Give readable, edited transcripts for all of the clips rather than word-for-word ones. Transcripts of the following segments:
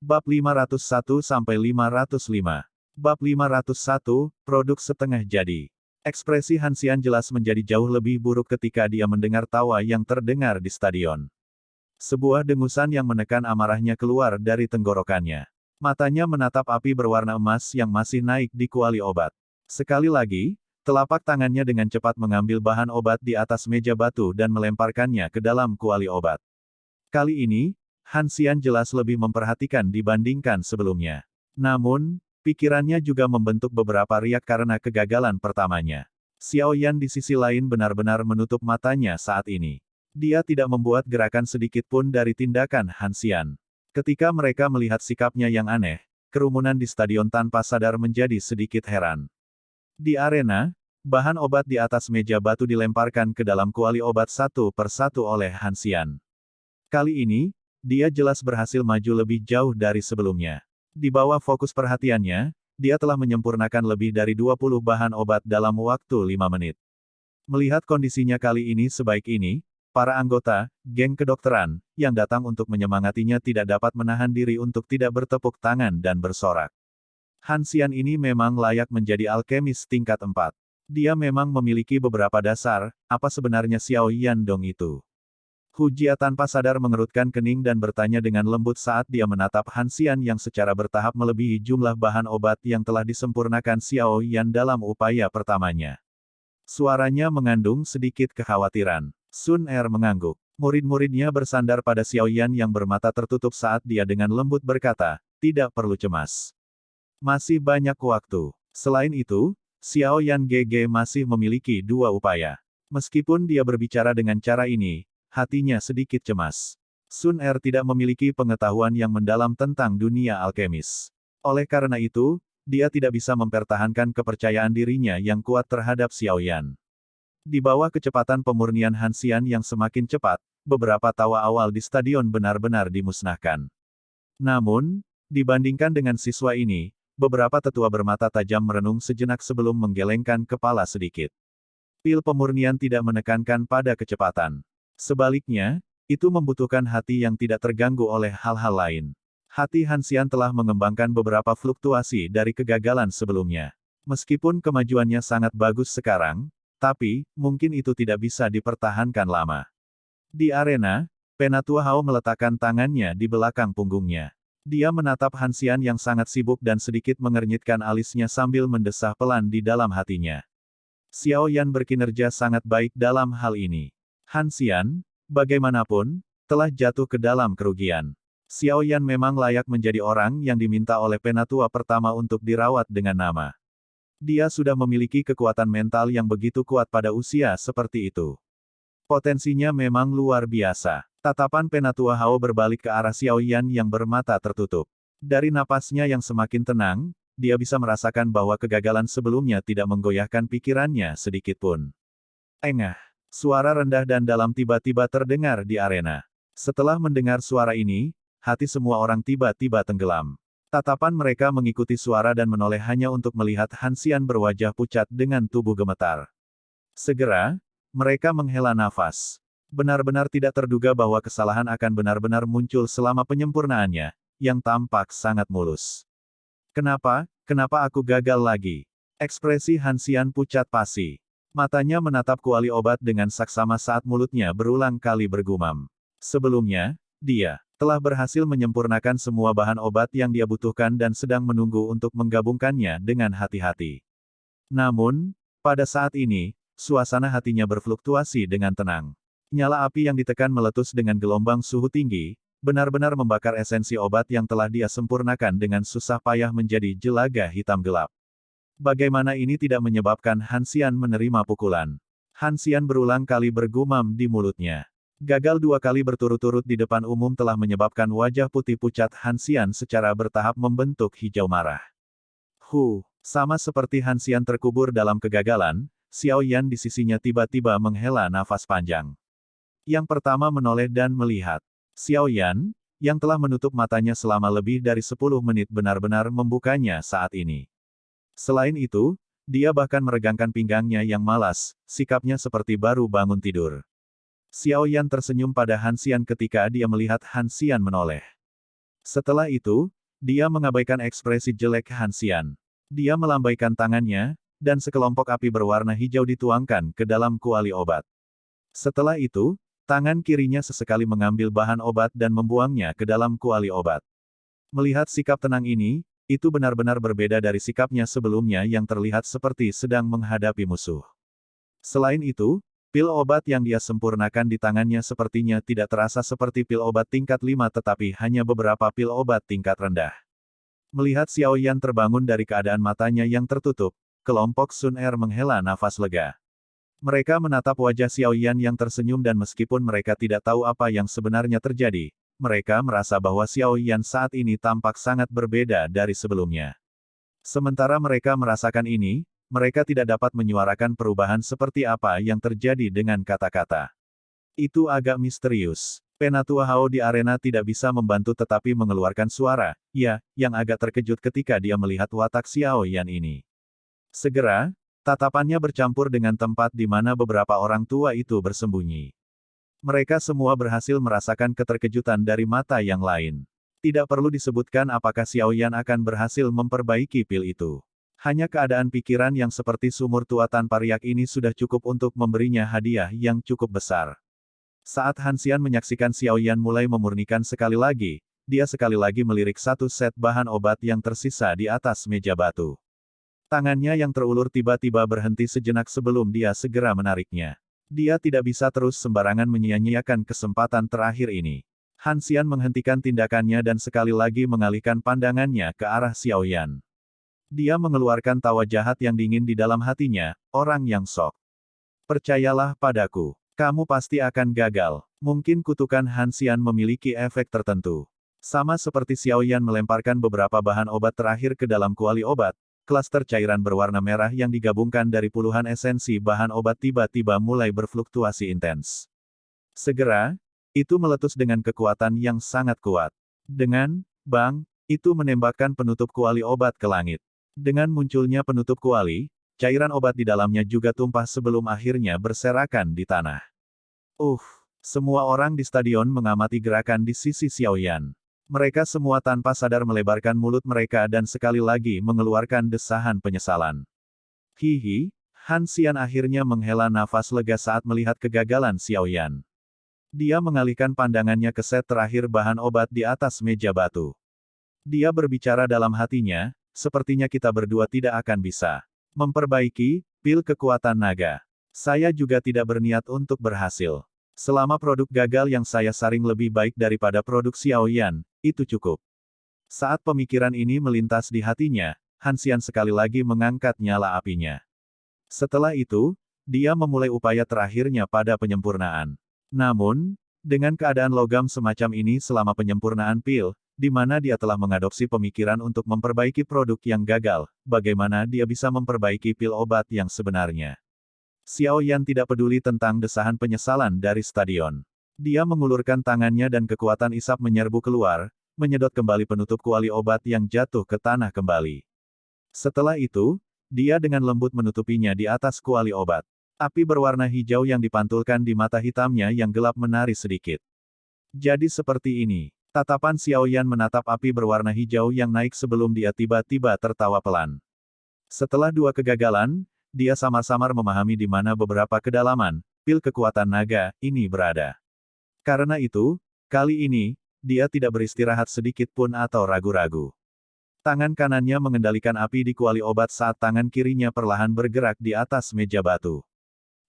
Bab 501-505. Bab 501, Produk Setengah Jadi. Ekspresi Han Xian jelas menjadi jauh lebih buruk ketika dia mendengar tawa yang terdengar di stadion. Sebuah dengusan yang menekan amarahnya keluar dari tenggorokannya. Matanya menatap api berwarna emas yang masih naik di kuali obat. Sekali lagi, telapak tangannya dengan cepat mengambil bahan obat di atas meja batu dan melemparkannya ke dalam kuali obat. Kali ini, Han Xian jelas lebih memperhatikan dibandingkan sebelumnya. Namun, pikirannya juga membentuk beberapa riak karena kegagalan pertamanya. Xiao Yan di sisi lain benar-benar menutup matanya saat ini. Dia tidak membuat gerakan sedikit pun dari tindakan Han Xian. Ketika mereka melihat sikapnya yang aneh, kerumunan di stadion tanpa sadar menjadi sedikit heran. Di arena, bahan obat di atas meja batu dilemparkan ke dalam kuali obat satu persatu oleh Han Xian. Kali ini, dia jelas berhasil maju lebih jauh dari sebelumnya. Di bawah fokus perhatiannya, dia telah menyempurnakan lebih dari 20 bahan obat dalam waktu 5 menit. Melihat kondisinya kali ini sebaik ini, para anggota, geng kedokteran, yang datang untuk menyemangatinya tidak dapat menahan diri untuk tidak bertepuk tangan dan bersorak. Han Xian ini memang layak menjadi alkemis tingkat 4. Dia memang memiliki beberapa dasar, apa sebenarnya Xiao Yan Dong itu? Hu Jia tanpa sadar mengerutkan kening dan bertanya dengan lembut saat dia menatap Han Xian yang secara bertahap melebihi jumlah bahan obat yang telah disempurnakan Xiao Yan dalam upaya pertamanya. Suaranya mengandung sedikit kekhawatiran. Sun Er mengangguk. Murid-muridnya bersandar pada Xiao Yan yang bermata tertutup saat dia dengan lembut berkata, tidak perlu cemas. Masih banyak waktu. Selain itu, Xiao Yan GG masih memiliki 2 upaya. Meskipun dia berbicara dengan cara ini, hatinya sedikit cemas. Sun Er tidak memiliki pengetahuan yang mendalam tentang dunia alkemis. Oleh karena itu, dia tidak bisa mempertahankan kepercayaan dirinya yang kuat terhadap Xiao Yan. Di bawah kecepatan pemurnian Han Xian yang semakin cepat, beberapa tawa awal di stadion benar-benar dimusnahkan. Namun, dibandingkan dengan siswa ini, beberapa tetua bermata tajam merenung sejenak sebelum menggelengkan kepala sedikit. Pil pemurnian tidak menekankan pada kecepatan. Sebaliknya, itu membutuhkan hati yang tidak terganggu oleh hal-hal lain. Hati Han Xian telah mengembangkan beberapa fluktuasi dari kegagalan sebelumnya. Meskipun kemajuannya sangat bagus sekarang, tapi, mungkin itu tidak bisa dipertahankan lama. Di arena, Penatua Hao meletakkan tangannya di belakang punggungnya. Dia menatap Han Xian yang sangat sibuk dan sedikit mengernyitkan alisnya sambil mendesah pelan di dalam hatinya. Xiao Yan berkinerja sangat baik dalam hal ini. Han Xian, bagaimanapun, telah jatuh ke dalam kerugian. Xiao Yan memang layak menjadi orang yang diminta oleh penatua pertama untuk dirawat dengan nama. Dia sudah memiliki kekuatan mental yang begitu kuat pada usia seperti itu. Potensinya memang luar biasa. Tatapan penatua Hao berbalik ke arah Xiao Yan yang bermata tertutup. Dari napasnya yang semakin tenang, dia bisa merasakan bahwa kegagalan sebelumnya tidak menggoyahkan pikirannya sedikitpun. Engah. Suara rendah dan dalam tiba-tiba terdengar di arena. Setelah mendengar suara ini, hati semua orang tiba-tiba tenggelam. Tatapan mereka mengikuti suara dan menoleh hanya untuk melihat Han Xian berwajah pucat dengan tubuh gemetar. Segera, mereka menghela nafas. Benar-benar tidak terduga bahwa kesalahan akan benar-benar muncul selama penyempurnaannya, yang tampak sangat mulus. Kenapa aku gagal lagi? Ekspresi Han Xian pucat pasi. Matanya menatap kuali obat dengan saksama saat mulutnya berulang kali bergumam. Sebelumnya, dia telah berhasil menyempurnakan semua bahan obat yang dia butuhkan dan sedang menunggu untuk menggabungkannya dengan hati-hati. Namun, pada saat ini, suasana hatinya berfluktuasi dengan tenang. Nyala api yang ditekan meletus dengan gelombang suhu tinggi, benar-benar membakar esensi obat yang telah dia sempurnakan dengan susah payah menjadi jelaga hitam gelap. Bagaimana ini tidak menyebabkan Han Xian menerima pukulan? Han Xian berulang kali bergumam di mulutnya. Gagal 2 kali berturut-turut di depan umum telah menyebabkan wajah putih pucat Han Xian secara bertahap membentuk hijau marah. Sama seperti Han Xian terkubur dalam kegagalan, Xiao Yan di sisinya tiba-tiba menghela nafas panjang. Yang pertama menoleh dan melihat. Xiao Yan, yang telah menutup matanya selama lebih dari 10 menit benar-benar membukanya saat ini. Selain itu, dia bahkan meregangkan pinggangnya yang malas, sikapnya seperti baru bangun tidur. Xiao Yan tersenyum pada Han Xian ketika dia melihat Han Xian menoleh. Setelah itu, dia mengabaikan ekspresi jelek Han Xian. Dia melambaikan tangannya, dan sekelompok api berwarna hijau dituangkan ke dalam kuali obat. Setelah itu, tangan kirinya sesekali mengambil bahan obat dan membuangnya ke dalam kuali obat. Melihat sikap tenang ini, itu benar-benar berbeda dari sikapnya sebelumnya yang terlihat seperti sedang menghadapi musuh. Selain itu, pil obat yang dia sempurnakan di tangannya sepertinya tidak terasa seperti pil obat tingkat 5 tetapi hanya beberapa pil obat tingkat rendah. Melihat Xiao Yan terbangun dari keadaan matanya yang tertutup, kelompok Sun Er menghela nafas lega. Mereka menatap wajah Xiao Yan yang tersenyum dan meskipun mereka tidak tahu apa yang sebenarnya terjadi, mereka merasa bahwa Xiao Yan saat ini tampak sangat berbeda dari sebelumnya. Sementara mereka merasakan ini, mereka tidak dapat menyuarakan perubahan seperti apa yang terjadi dengan kata-kata. Itu agak misterius. Penatua Hao di arena tidak bisa membantu tetapi mengeluarkan suara, ya, yang agak terkejut ketika dia melihat watak Xiao Yan ini. Segera, tatapannya bercampur dengan tempat di mana beberapa orang tua itu bersembunyi. Mereka semua berhasil merasakan keterkejutan dari mata yang lain. Tidak perlu disebutkan apakah Xiao Yan akan berhasil memperbaiki pil itu. Hanya keadaan pikiran yang seperti sumur tua tanpa riak ini sudah cukup untuk memberinya hadiah yang cukup besar. Saat Han Xian menyaksikan Xiao Yan mulai memurnikan sekali lagi, dia sekali lagi melirik satu set bahan obat yang tersisa di atas meja batu. Tangannya yang terulur tiba-tiba berhenti sejenak sebelum dia segera menariknya. Dia tidak bisa terus sembarangan menyia-nyiakan kesempatan terakhir ini. Han Xian menghentikan tindakannya dan sekali lagi mengalihkan pandangannya ke arah Xiao Yan. Dia mengeluarkan tawa jahat yang dingin di dalam hatinya, orang yang sok. Percayalah padaku, kamu pasti akan gagal. Mungkin kutukan Han Xian memiliki efek tertentu. Sama seperti Xiao Yan melemparkan beberapa bahan obat terakhir ke dalam kuali obat, klaster cairan berwarna merah yang digabungkan dari puluhan esensi bahan obat tiba-tiba mulai berfluktuasi intens. Segera, itu meletus dengan kekuatan yang sangat kuat. Dengan bang, itu menembakkan penutup kuali obat ke langit. Dengan munculnya penutup kuali, cairan obat di dalamnya juga tumpah sebelum akhirnya berserakan di tanah. Semua orang di stadion mengamati gerakan di sisi Xiao Yan. Mereka semua tanpa sadar melebarkan mulut mereka dan sekali lagi mengeluarkan desahan penyesalan. Hihi, Han Xian akhirnya menghela nafas lega saat melihat kegagalan Xiao Yan. Dia mengalihkan pandangannya ke set terakhir bahan obat di atas meja batu. Dia berbicara dalam hatinya, sepertinya kita berdua tidak akan bisa memperbaiki pil kekuatan naga. Saya juga tidak berniat untuk berhasil. Selama produk gagal yang saya saring lebih baik daripada produk Xiao Yan, itu cukup. Saat pemikiran ini melintas di hatinya, Han Xian sekali lagi mengangkat nyala apinya. Setelah itu, dia memulai upaya terakhirnya pada penyempurnaan. Namun, dengan keadaan logam semacam ini selama penyempurnaan pil, di mana dia telah mengadopsi pemikiran untuk memperbaiki produk yang gagal, bagaimana dia bisa memperbaiki pil obat yang sebenarnya? Xiao Yan tidak peduli tentang desahan penyesalan dari stadion. Dia mengulurkan tangannya dan kekuatan isap menyerbu keluar, menyedot kembali penutup kuali obat yang jatuh ke tanah kembali. Setelah itu, dia dengan lembut menutupinya di atas kuali obat. Api berwarna hijau yang dipantulkan di mata hitamnya yang gelap menari sedikit. Jadi seperti ini. Tatapan Xiao Yan menatap api berwarna hijau yang naik sebelum dia tiba-tiba tertawa pelan. Setelah dua kegagalan, dia samar-samar memahami di mana beberapa kedalaman pil kekuatan naga ini berada. Karena itu, kali ini, dia tidak beristirahat sedikit pun atau ragu-ragu. Tangan kanannya mengendalikan api di kuali obat saat tangan kirinya perlahan bergerak di atas meja batu.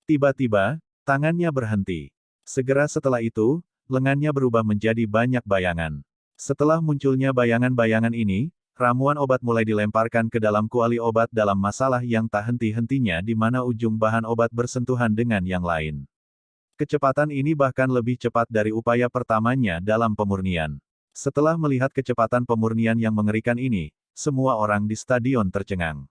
Tiba-tiba, tangannya berhenti. Segera setelah itu, lengannya berubah menjadi banyak bayangan. Setelah munculnya bayangan-bayangan ini, ramuan obat mulai dilemparkan ke dalam kuali obat dalam masalah yang tak henti-hentinya di mana ujung bahan obat bersentuhan dengan yang lain. Kecepatan ini bahkan lebih cepat dari upaya pertamanya dalam pemurnian. Setelah melihat kecepatan pemurnian yang mengerikan ini, semua orang di stadion tercengang.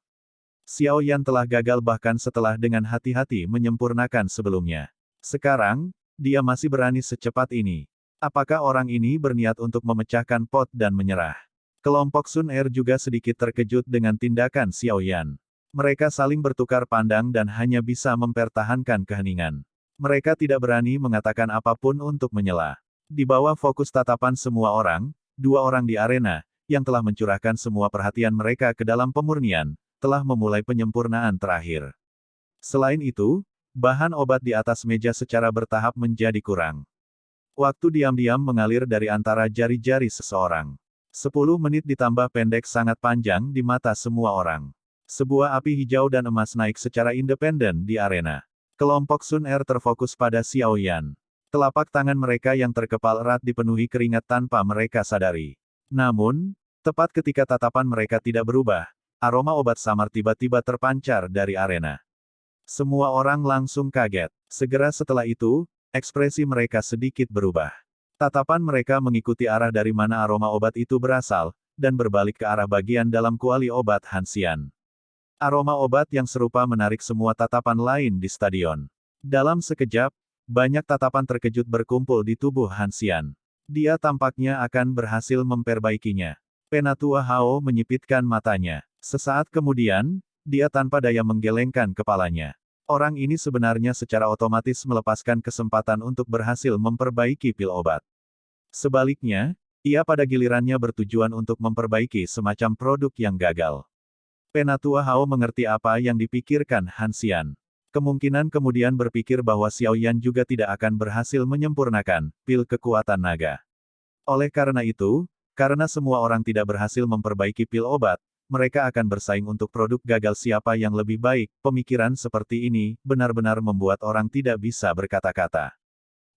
Xiao Yan telah gagal bahkan setelah dengan hati-hati menyempurnakan sebelumnya. Sekarang, dia masih berani secepat ini. Apakah orang ini berniat untuk memecahkan pot dan menyerah? Kelompok Sun Er juga sedikit terkejut dengan tindakan Xiao Yan. Mereka saling bertukar pandang dan hanya bisa mempertahankan keheningan. Mereka tidak berani mengatakan apapun untuk menyela. Di bawah fokus tatapan semua orang, dua orang di arena, yang telah mencurahkan semua perhatian mereka ke dalam pemurnian, telah memulai penyempurnaan terakhir. Selain itu, bahan obat di atas meja secara bertahap menjadi kurang. Waktu diam-diam mengalir dari antara jari-jari seseorang. 10 menit ditambah pendek sangat panjang di mata semua orang. Sebuah api hijau dan emas naik secara independen di arena. Kelompok Sun Er terfokus pada Xiao Yan. Telapak tangan mereka yang terkepal erat dipenuhi keringat tanpa mereka sadari. Namun, tepat ketika tatapan mereka tidak berubah, aroma obat samar tiba-tiba terpancar dari arena. Semua orang langsung kaget. Segera setelah itu, ekspresi mereka sedikit berubah. Tatapan mereka mengikuti arah dari mana aroma obat itu berasal, dan berbalik ke arah bagian dalam kuali obat Hanxian. Aroma obat yang serupa menarik semua tatapan lain di stadion. Dalam sekejap, banyak tatapan terkejut berkumpul di tubuh Hanxian. Dia tampaknya akan berhasil memperbaikinya. Penatua Hao menyipitkan matanya. Sesaat kemudian, dia tanpa daya menggelengkan kepalanya. Orang ini sebenarnya secara otomatis melepaskan kesempatan untuk berhasil memperbaiki pil obat. Sebaliknya, ia pada gilirannya bertujuan untuk memperbaiki semacam produk yang gagal. Penatua Hao mengerti apa yang dipikirkan Hanxian. Kemungkinan kemudian berpikir bahwa Xiao Yan juga tidak akan berhasil menyempurnakan pil kekuatan naga. Oleh karena itu, karena semua orang tidak berhasil memperbaiki pil obat, mereka akan bersaing untuk produk gagal siapa yang lebih baik. Pemikiran seperti ini benar-benar membuat orang tidak bisa berkata-kata.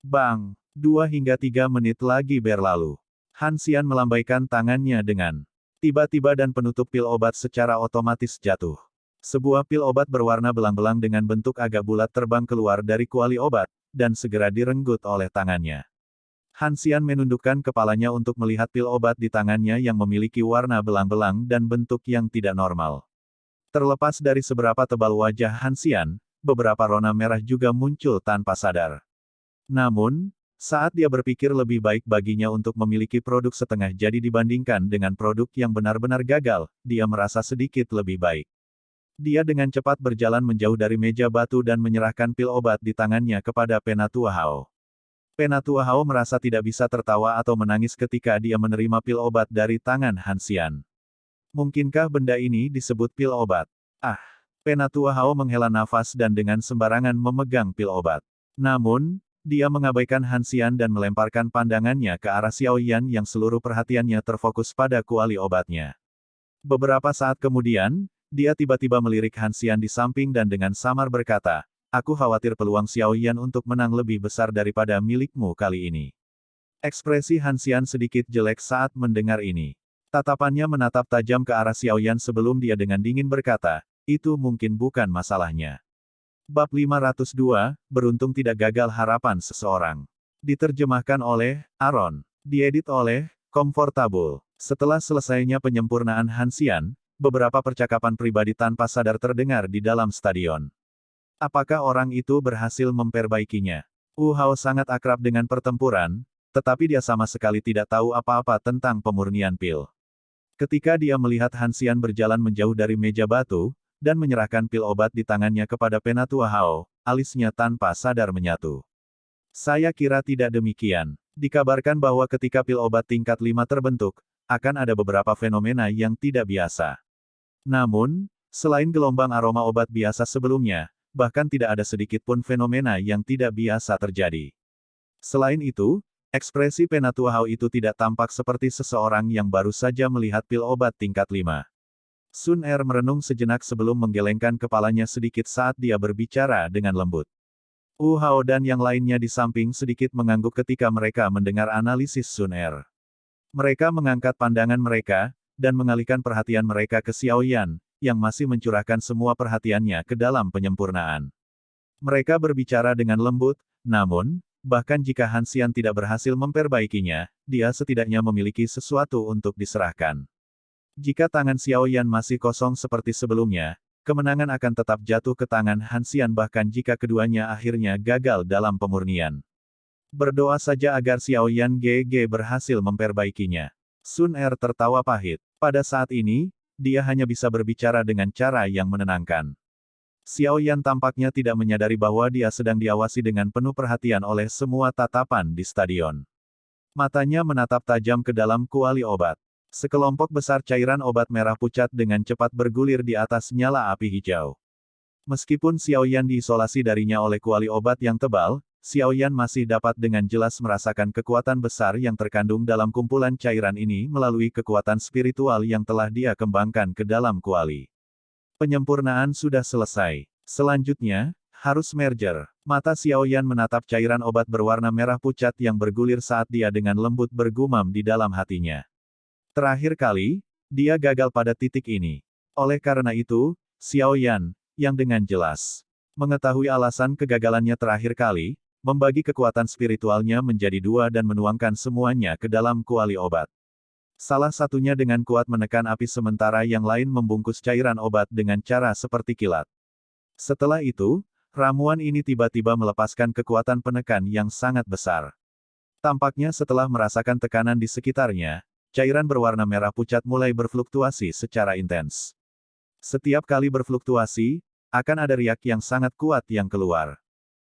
Bang! 2 hingga 3 menit lagi berlalu. Hanxian melambaikan tangannya dengan tiba-tiba dan penutup pil obat secara otomatis jatuh. Sebuah pil obat berwarna belang-belang dengan bentuk agak bulat terbang keluar dari kuali obat, dan segera direnggut oleh tangannya. Hanxian menundukkan kepalanya untuk melihat pil obat di tangannya yang memiliki warna belang-belang dan bentuk yang tidak normal. Terlepas dari seberapa tebal wajah Hanxian, beberapa rona merah juga muncul tanpa sadar. Namun, saat dia berpikir lebih baik baginya untuk memiliki produk setengah jadi dibandingkan dengan produk yang benar-benar gagal, dia merasa sedikit lebih baik. Dia dengan cepat berjalan menjauh dari meja batu dan menyerahkan pil obat di tangannya kepada Penatua Hao. Penatua Hao merasa tidak bisa tertawa atau menangis ketika dia menerima pil obat dari tangan Hanxian. Mungkinkah benda ini disebut pil obat? Ah! Penatua Hao menghela nafas dan dengan sembarangan memegang pil obat. Namun, dia mengabaikan Hanxian dan melemparkan pandangannya ke arah Xiao Yan yang seluruh perhatiannya terfokus pada kuali obatnya. Beberapa saat kemudian, dia tiba-tiba melirik Hanxian di samping dan dengan samar berkata, "Aku khawatir peluang Xiao Yan untuk menang lebih besar daripada milikmu kali ini." Ekspresi Hanxian sedikit jelek saat mendengar ini. Tatapannya menatap tajam ke arah Xiao Yan sebelum dia dengan dingin berkata, "Itu mungkin bukan masalahnya." Bab 502, Beruntung Tidak Gagal Harapan Seseorang. Diterjemahkan oleh Aaron. Diedit oleh Comfortable. Setelah selesainya penyempurnaan Hanxian, beberapa percakapan pribadi tanpa sadar terdengar di dalam stadion. Apakah orang itu berhasil memperbaikinya? Wu Hao sangat akrab dengan pertempuran, tetapi dia sama sekali tidak tahu apa-apa tentang pemurnian pil. Ketika dia melihat Hanxian berjalan menjauh dari meja batu, dan menyerahkan pil obat di tangannya kepada Penatua Hao, alisnya tanpa sadar menyatu. Saya kira tidak demikian. Dikabarkan bahwa ketika pil obat tingkat 5 terbentuk, akan ada beberapa fenomena yang tidak biasa. Namun, selain gelombang aroma obat biasa sebelumnya, bahkan tidak ada sedikit pun fenomena yang tidak biasa terjadi. Selain itu, ekspresi Penatua Hao itu tidak tampak seperti seseorang yang baru saja melihat pil obat tingkat 5. Sun Er merenung sejenak sebelum menggelengkan kepalanya sedikit saat dia berbicara dengan lembut. Wu Hao dan yang lainnya di samping sedikit mengangguk ketika mereka mendengar analisis Sun Er. Mereka mengangkat pandangan mereka, dan mengalihkan perhatian mereka ke Xiao Yan, yang masih mencurahkan semua perhatiannya ke dalam penyempurnaan. Mereka berbicara dengan lembut, namun, bahkan jika Hanxian tidak berhasil memperbaikinya, dia setidaknya memiliki sesuatu untuk diserahkan. Jika tangan Xiao Yan masih kosong seperti sebelumnya, kemenangan akan tetap jatuh ke tangan Hanxian bahkan jika keduanya akhirnya gagal dalam pemurnian. Berdoa saja agar Xiao Yan GG berhasil memperbaikinya. Sun Er tertawa pahit. Pada saat ini, dia hanya bisa berbicara dengan cara yang menenangkan. Xiao Yan tampaknya tidak menyadari bahwa dia sedang diawasi dengan penuh perhatian oleh semua tatapan di stadion. Matanya menatap tajam ke dalam kuali obat. Sekelompok besar cairan obat merah pucat dengan cepat bergulir di atas nyala api hijau. Meskipun Xiaoyan diisolasi darinya oleh kuali obat yang tebal, Xiaoyan masih dapat dengan jelas merasakan kekuatan besar yang terkandung dalam kumpulan cairan ini melalui kekuatan spiritual yang telah dia kembangkan ke dalam kuali. Penyempurnaan sudah selesai. Selanjutnya, harus merger. Mata Xiaoyan menatap cairan obat berwarna merah pucat yang bergulir saat dia dengan lembut bergumam di dalam hatinya. Terakhir kali, dia gagal pada titik ini. Oleh karena itu, Xiaoyan, yang dengan jelas mengetahui alasan kegagalannya terakhir kali, membagi kekuatan spiritualnya menjadi dua dan menuangkan semuanya ke dalam kuali obat. Salah satunya dengan kuat menekan api sementara yang lain membungkus cairan obat dengan cara seperti kilat. Setelah itu, ramuan ini tiba-tiba melepaskan kekuatan penekan yang sangat besar. Tampaknya setelah merasakan tekanan di sekitarnya, cairan berwarna merah pucat mulai berfluktuasi secara intens. Setiap kali berfluktuasi, akan ada riak yang sangat kuat yang keluar.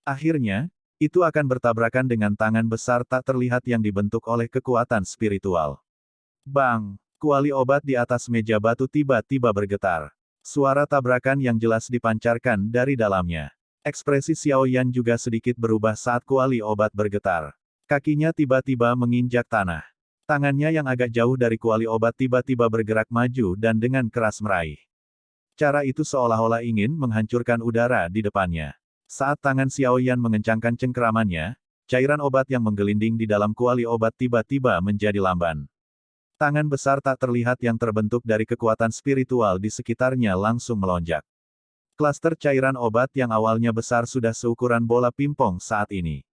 Akhirnya, itu akan bertabrakan dengan tangan besar tak terlihat yang dibentuk oleh kekuatan spiritual. Bang! Kuali obat di atas meja batu tiba-tiba bergetar. Suara tabrakan yang jelas dipancarkan dari dalamnya. Ekspresi Xiaoyan juga sedikit berubah saat kuali obat bergetar. Kakinya tiba-tiba menginjak tanah. Tangannya yang agak jauh dari kuali obat tiba-tiba bergerak maju dan dengan keras meraih. Cara itu seolah-olah ingin menghancurkan udara di depannya. Saat tangan Xiaoyan mengencangkan cengkeramannya, cairan obat yang menggelinding di dalam kuali obat tiba-tiba menjadi lamban. Tangan besar tak terlihat yang terbentuk dari kekuatan spiritual di sekitarnya langsung melonjak. Klaster cairan obat yang awalnya besar sudah seukuran bola pimpong saat ini.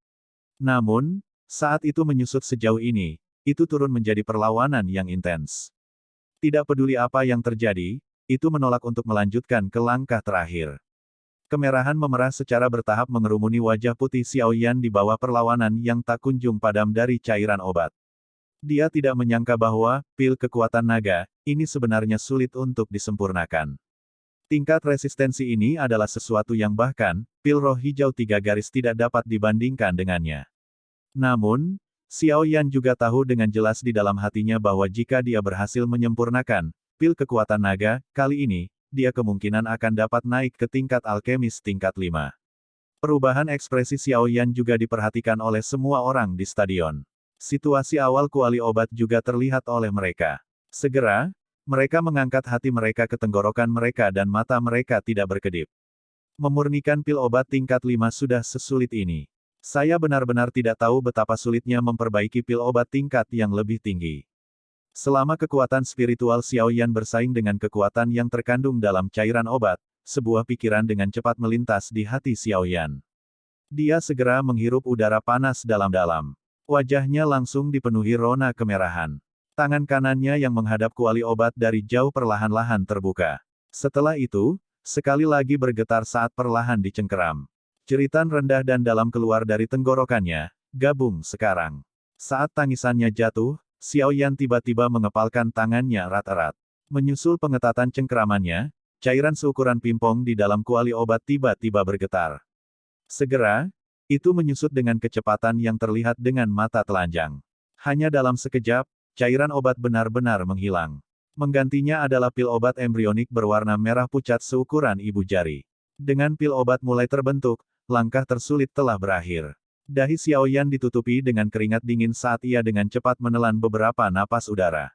Namun, saat itu menyusut sejauh ini, itu turun menjadi perlawanan yang intens. Tidak peduli apa yang terjadi, itu menolak untuk melanjutkan ke langkah terakhir. Kemerahan memerah secara bertahap mengerumuni wajah putih Xiaoyan di bawah perlawanan yang tak kunjung padam dari cairan obat. Dia tidak menyangka bahwa, pil kekuatan naga, ini sebenarnya sulit untuk disempurnakan. Tingkat resistensi ini adalah sesuatu yang bahkan, pil roh hijau 3 garis tidak dapat dibandingkan dengannya. Namun, Xiaoyan juga tahu dengan jelas di dalam hatinya bahwa jika dia berhasil menyempurnakan pil kekuatan naga, kali ini, dia kemungkinan akan dapat naik ke tingkat alkemis tingkat 5. Perubahan ekspresi Xiaoyan juga diperhatikan oleh semua orang di stadion. Situasi awal kuali obat juga terlihat oleh mereka. Segera, mereka mengangkat hati mereka ke tenggorokan mereka dan mata mereka tidak berkedip. Memurnikan pil obat tingkat 5 sudah sesulit ini. Saya benar-benar tidak tahu betapa sulitnya memperbaiki pil obat tingkat yang lebih tinggi. Selama kekuatan spiritual Xiaoyan bersaing dengan kekuatan yang terkandung dalam cairan obat, sebuah pikiran dengan cepat melintas di hati Xiaoyan. Dia segera menghirup udara panas dalam-dalam. Wajahnya langsung dipenuhi rona kemerahan. Tangan kanannya yang menghadap kuali obat dari jauh perlahan-lahan terbuka. Setelah itu, sekali lagi bergetar saat perlahan dicengkeram. Jeritan rendah dan dalam keluar dari tenggorokannya, gabung sekarang. Saat tangisannya jatuh, Xiaoyan tiba-tiba mengepalkan tangannya erat-erat. Menyusul pengetatan cengkeramannya, cairan seukuran pimpong di dalam kuali obat tiba-tiba bergetar. Segera, itu menyusut dengan kecepatan yang terlihat dengan mata telanjang. Hanya dalam sekejap, cairan obat benar-benar menghilang. Menggantinya adalah pil obat embrionik berwarna merah pucat seukuran ibu jari. Dengan pil obat mulai terbentuk, langkah tersulit telah berakhir. Dahi Xiaoyan ditutupi dengan keringat dingin saat ia dengan cepat menelan beberapa napas udara.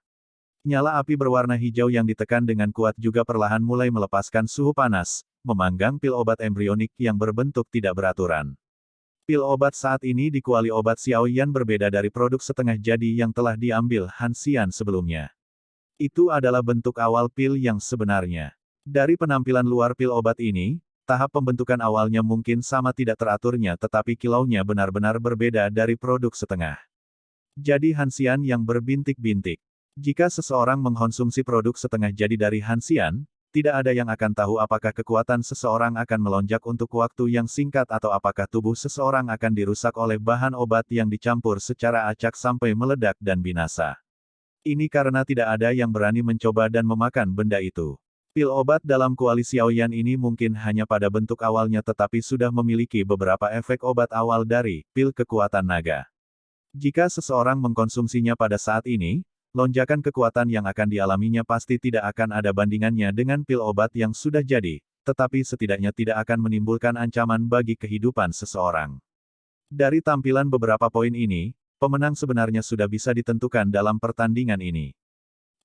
Nyala api berwarna hijau yang ditekan dengan kuat juga perlahan mulai melepaskan suhu panas, memanggang pil obat embrionik yang berbentuk tidak beraturan. Pil obat saat ini di kuali obat Xiaoyan berbeda dari produk setengah jadi yang telah diambil Han Xian sebelumnya. Itu adalah bentuk awal pil yang sebenarnya. Dari penampilan luar pil obat ini, tahap pembentukan awalnya mungkin sama tidak teraturnya tetapi kilaunya benar-benar berbeda dari produk setengah. Jadi Han Xian yang berbintik-bintik. Jika seseorang mengkonsumsi produk setengah jadi dari Han Xian, tidak ada yang akan tahu apakah kekuatan seseorang akan melonjak untuk waktu yang singkat atau apakah tubuh seseorang akan dirusak oleh bahan obat yang dicampur secara acak sampai meledak dan binasa. Ini karena tidak ada yang berani mencoba dan memakan benda itu. Pil obat dalam kuali Xiaoyan ini mungkin hanya pada bentuk awalnya tetapi sudah memiliki beberapa efek obat awal dari pil kekuatan naga. Jika seseorang mengkonsumsinya pada saat ini, lonjakan kekuatan yang akan dialaminya pasti tidak akan ada bandingannya dengan pil obat yang sudah jadi, tetapi setidaknya tidak akan menimbulkan ancaman bagi kehidupan seseorang. Dari tampilan beberapa poin ini, pemenang sebenarnya sudah bisa ditentukan dalam pertandingan ini.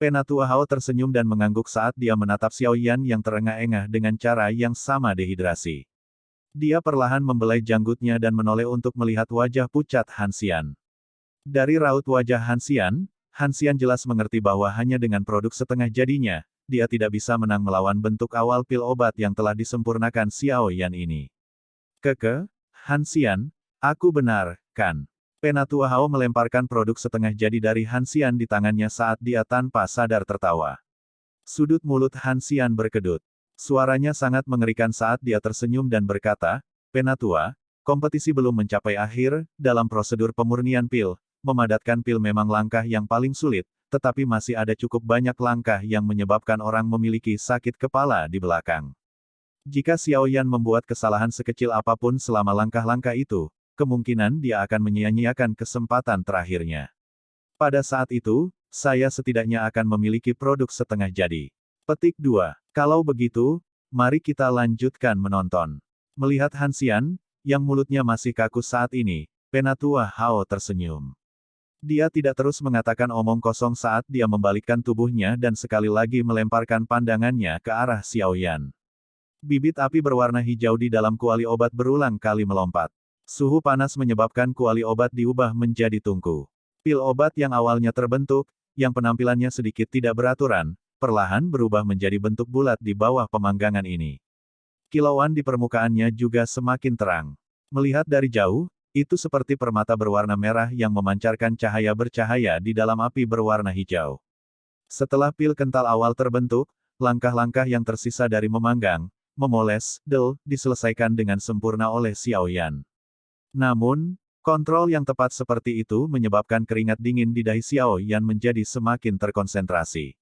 Penatua Hao tersenyum dan mengangguk saat dia menatap Xiao Yan yang terengah-engah dengan cara yang sama dehidrasi. Dia perlahan membelai janggutnya dan menoleh untuk melihat wajah pucat Han Xian. Dari raut wajah Han Xian jelas mengerti bahwa hanya dengan produk setengah jadinya, dia tidak bisa menang melawan bentuk awal pil obat yang telah disempurnakan Xiao Yan ini. Han Xian, aku benar, kan? Penatua Hao melemparkan produk setengah jadi dari Han Xian di tangannya saat dia tanpa sadar tertawa. Sudut mulut Han Xian berkedut. Suaranya sangat mengerikan saat dia tersenyum dan berkata, Penatua, kompetisi belum mencapai akhir, dalam prosedur pemurnian pil, memadatkan pil memang langkah yang paling sulit, tetapi masih ada cukup banyak langkah yang menyebabkan orang memiliki sakit kepala di belakang. Jika Xiao Yan membuat kesalahan sekecil apapun selama langkah-langkah itu, kemungkinan dia akan menyia-nyiakan kesempatan terakhirnya. Pada saat itu, saya setidaknya akan memiliki produk setengah jadi. Petik 2. Kalau begitu, mari kita lanjutkan menonton. Melihat Han Xian, yang mulutnya masih kaku saat ini, Penatua Hao tersenyum. Dia tidak terus mengatakan omong kosong saat dia membalikkan tubuhnya dan sekali lagi melemparkan pandangannya ke arah Xiao Yan. Bibit api berwarna hijau di dalam kuali obat berulang kali melompat. Suhu panas menyebabkan kuali obat diubah menjadi tungku. Pil obat yang awalnya terbentuk, yang penampilannya sedikit tidak beraturan, perlahan berubah menjadi bentuk bulat di bawah pemanggangan ini. Kilauan di permukaannya juga semakin terang. Melihat dari jauh, itu seperti permata berwarna merah yang memancarkan cahaya bercahaya di dalam api berwarna hijau. Setelah pil kental awal terbentuk, langkah-langkah yang tersisa dari memanggang, memoles, diselesaikan dengan sempurna oleh Xiao Yan. Namun, kontrol yang tepat seperti itu menyebabkan keringat dingin di dahi Xiao Yan menjadi semakin terkonsentrasi.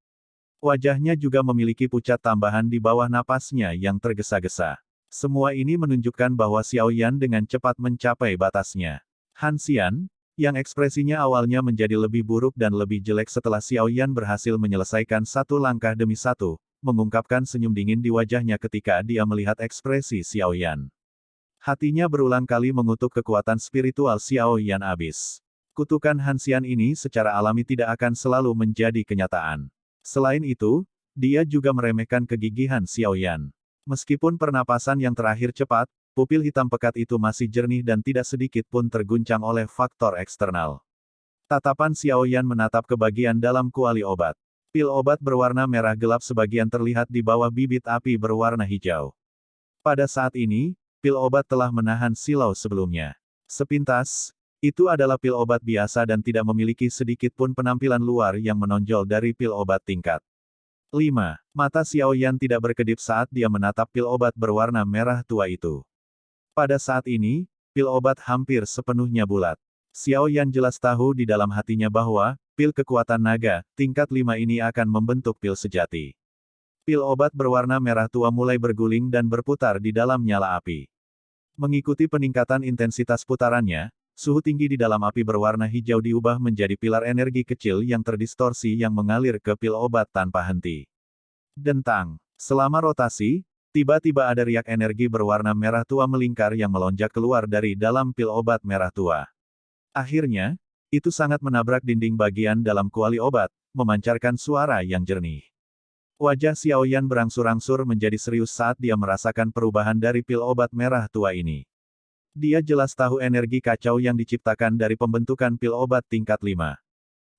Wajahnya juga memiliki pucat tambahan di bawah napasnya yang tergesa-gesa. Semua ini menunjukkan bahwa Xiao Yan dengan cepat mencapai batasnya. Han Xian, yang ekspresinya awalnya menjadi lebih buruk dan lebih jelek setelah Xiao Yan berhasil menyelesaikan satu langkah demi satu, mengungkapkan senyum dingin di wajahnya ketika dia melihat ekspresi Xiao Yan. Hatinya berulang kali mengutuk kekuatan spiritual Xiao Yan abis. Kutukan Han Xian ini secara alami tidak akan selalu menjadi kenyataan. Selain itu, dia juga meremehkan kegigihan Xiao Yan. Meskipun pernapasan yang terakhir cepat, pupil hitam pekat itu masih jernih dan tidak sedikit pun terguncang oleh faktor eksternal. Tatapan Xiao Yan menatap ke bagian dalam kuali obat. Pil obat berwarna merah gelap sebagian terlihat di bawah bibit api berwarna hijau. Pada saat ini, pil obat telah menahan silau sebelumnya. Sepintas, itu adalah pil obat biasa dan tidak memiliki sedikit pun penampilan luar yang menonjol dari pil obat tingkat 5. Mata Xiao Yan tidak berkedip saat dia menatap pil obat berwarna merah tua itu. Pada saat ini, pil obat hampir sepenuhnya bulat. Xiao Yan jelas tahu di dalam hatinya bahwa, pil kekuatan naga, tingkat 5 ini akan membentuk pil sejati. Pil obat berwarna merah tua mulai berguling dan berputar di dalam nyala api. Mengikuti peningkatan intensitas putarannya, suhu tinggi di dalam api berwarna hijau diubah menjadi pilar energi kecil yang terdistorsi yang mengalir ke pil obat tanpa henti. Dentang. Selama rotasi, tiba-tiba ada riak energi berwarna merah tua melingkar yang melonjak keluar dari dalam pil obat merah tua. Akhirnya, itu sangat menabrak dinding bagian dalam kuali obat, memancarkan suara yang jernih. Wajah Xiao Yan berangsur-angsur menjadi serius saat dia merasakan perubahan dari pil obat merah tua ini. Dia jelas tahu energi kacau yang diciptakan dari pembentukan pil obat tingkat 5.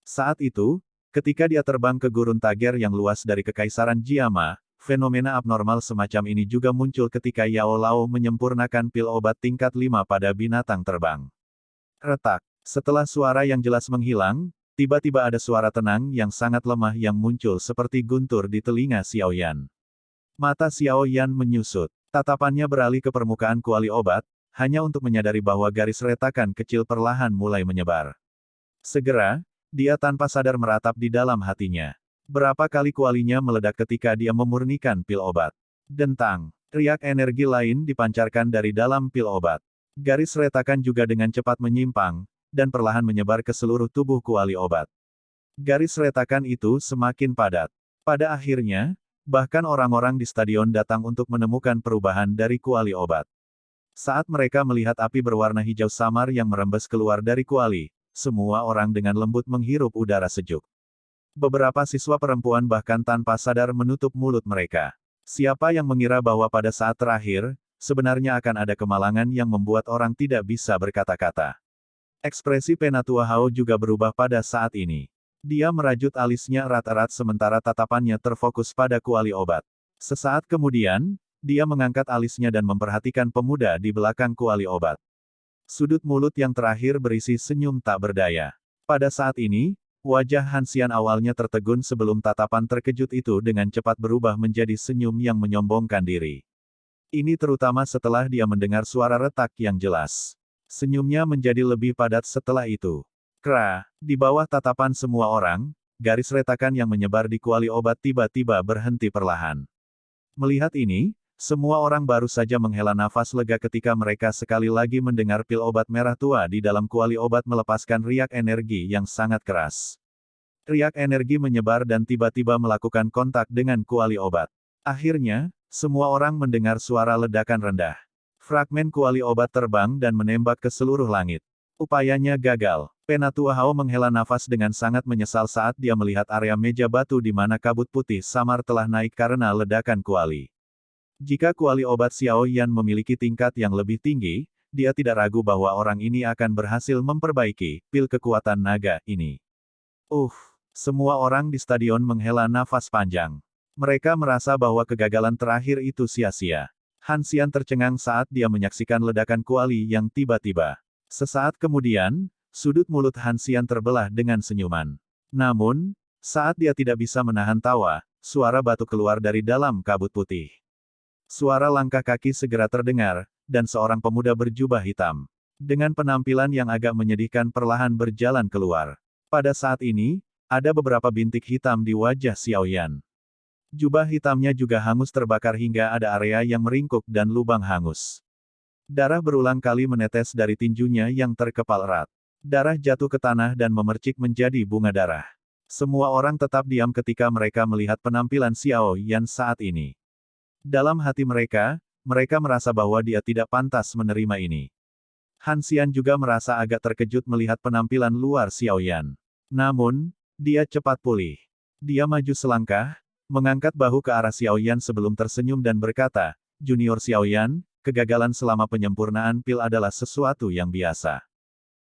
Saat itu, ketika dia terbang ke gurun Tager yang luas dari Kekaisaran Jiama, fenomena abnormal semacam ini juga muncul ketika Yao Lao menyempurnakan pil obat tingkat 5 pada binatang terbang. Retak. Setelah suara yang jelas menghilang, tiba-tiba ada suara tenang yang sangat lemah yang muncul seperti guntur di telinga Xiao Yan. Mata Xiao Yan menyusut. Tatapannya beralih ke permukaan kuali obat, hanya untuk menyadari bahwa garis retakan kecil perlahan mulai menyebar. Segera, dia tanpa sadar meratap di dalam hatinya. Berapa kali kualinya meledak ketika dia memurnikan pil obat. Dentang. Riak energi lain dipancarkan dari dalam pil obat. Garis retakan juga dengan cepat menyimpang, dan perlahan menyebar ke seluruh tubuh kuali obat. Garis retakan itu semakin padat. Pada akhirnya, bahkan orang-orang di stadion datang untuk menemukan perubahan dari kuali obat. Saat mereka melihat api berwarna hijau samar yang merembes keluar dari kuali, semua orang dengan lembut menghirup udara sejuk. Beberapa siswa perempuan bahkan tanpa sadar menutup mulut mereka. Siapa yang mengira bahwa pada saat terakhir, sebenarnya akan ada kemalangan yang membuat orang tidak bisa berkata-kata. Ekspresi Penatua Hao juga berubah pada saat ini. Dia merajut alisnya erat-erat sementara tatapannya terfokus pada kuali obat. Sesaat kemudian, dia mengangkat alisnya dan memperhatikan pemuda di belakang kuali obat. Sudut mulut yang terakhir berisi senyum tak berdaya. Pada saat ini, wajah Han Xian awalnya tertegun sebelum tatapan terkejut itu dengan cepat berubah menjadi senyum yang menyombongkan diri. Ini terutama setelah dia mendengar suara retak yang jelas. Senyumnya menjadi lebih padat setelah itu. Di bawah tatapan semua orang, garis retakan yang menyebar di kuali obat tiba-tiba berhenti perlahan. Melihat ini, semua orang baru saja menghela nafas lega ketika mereka sekali lagi mendengar pil obat merah tua di dalam kuali obat melepaskan riak energi yang sangat keras. Riak energi menyebar dan tiba-tiba melakukan kontak dengan kuali obat. Akhirnya, semua orang mendengar suara ledakan rendah. Fragmen kuali obat terbang dan menembak ke seluruh langit. Upayanya gagal. Penatua Hao menghela nafas dengan sangat menyesal saat dia melihat area meja batu di mana kabut putih samar telah naik karena ledakan kuali. Jika kuali obat Xiao Yan memiliki tingkat yang lebih tinggi, dia tidak ragu bahwa orang ini akan berhasil memperbaiki pil kekuatan naga ini. Semua orang di stadion menghela nafas panjang. Mereka merasa bahwa kegagalan terakhir itu sia-sia. Han Xian tercengang saat dia menyaksikan ledakan kuali yang tiba-tiba. Sesaat kemudian, sudut mulut Han Xian terbelah dengan senyuman. Namun, saat dia tidak bisa menahan tawa, suara batu keluar dari dalam kabut putih. Suara langkah kaki segera terdengar, dan seorang pemuda berjubah hitam. Dengan penampilan yang agak menyedihkan perlahan berjalan keluar. Pada saat ini, ada beberapa bintik hitam di wajah Xiao Yan. Jubah hitamnya juga hangus terbakar hingga ada area yang meringkuk dan lubang hangus. Darah berulang kali menetes dari tinjunya yang terkepal erat. Darah jatuh ke tanah dan memercik menjadi bunga darah. Semua orang tetap diam ketika mereka melihat penampilan Xiao Yan saat ini. Dalam hati mereka merasa bahwa dia tidak pantas menerima ini. Han Xian juga merasa agak terkejut melihat penampilan luar Xiao Yan. Namun, dia cepat pulih. Dia maju selangkah, mengangkat bahu ke arah Xiao Yan sebelum tersenyum dan berkata, "Junior Xiao Yan, kegagalan selama penyempurnaan pil adalah sesuatu yang biasa.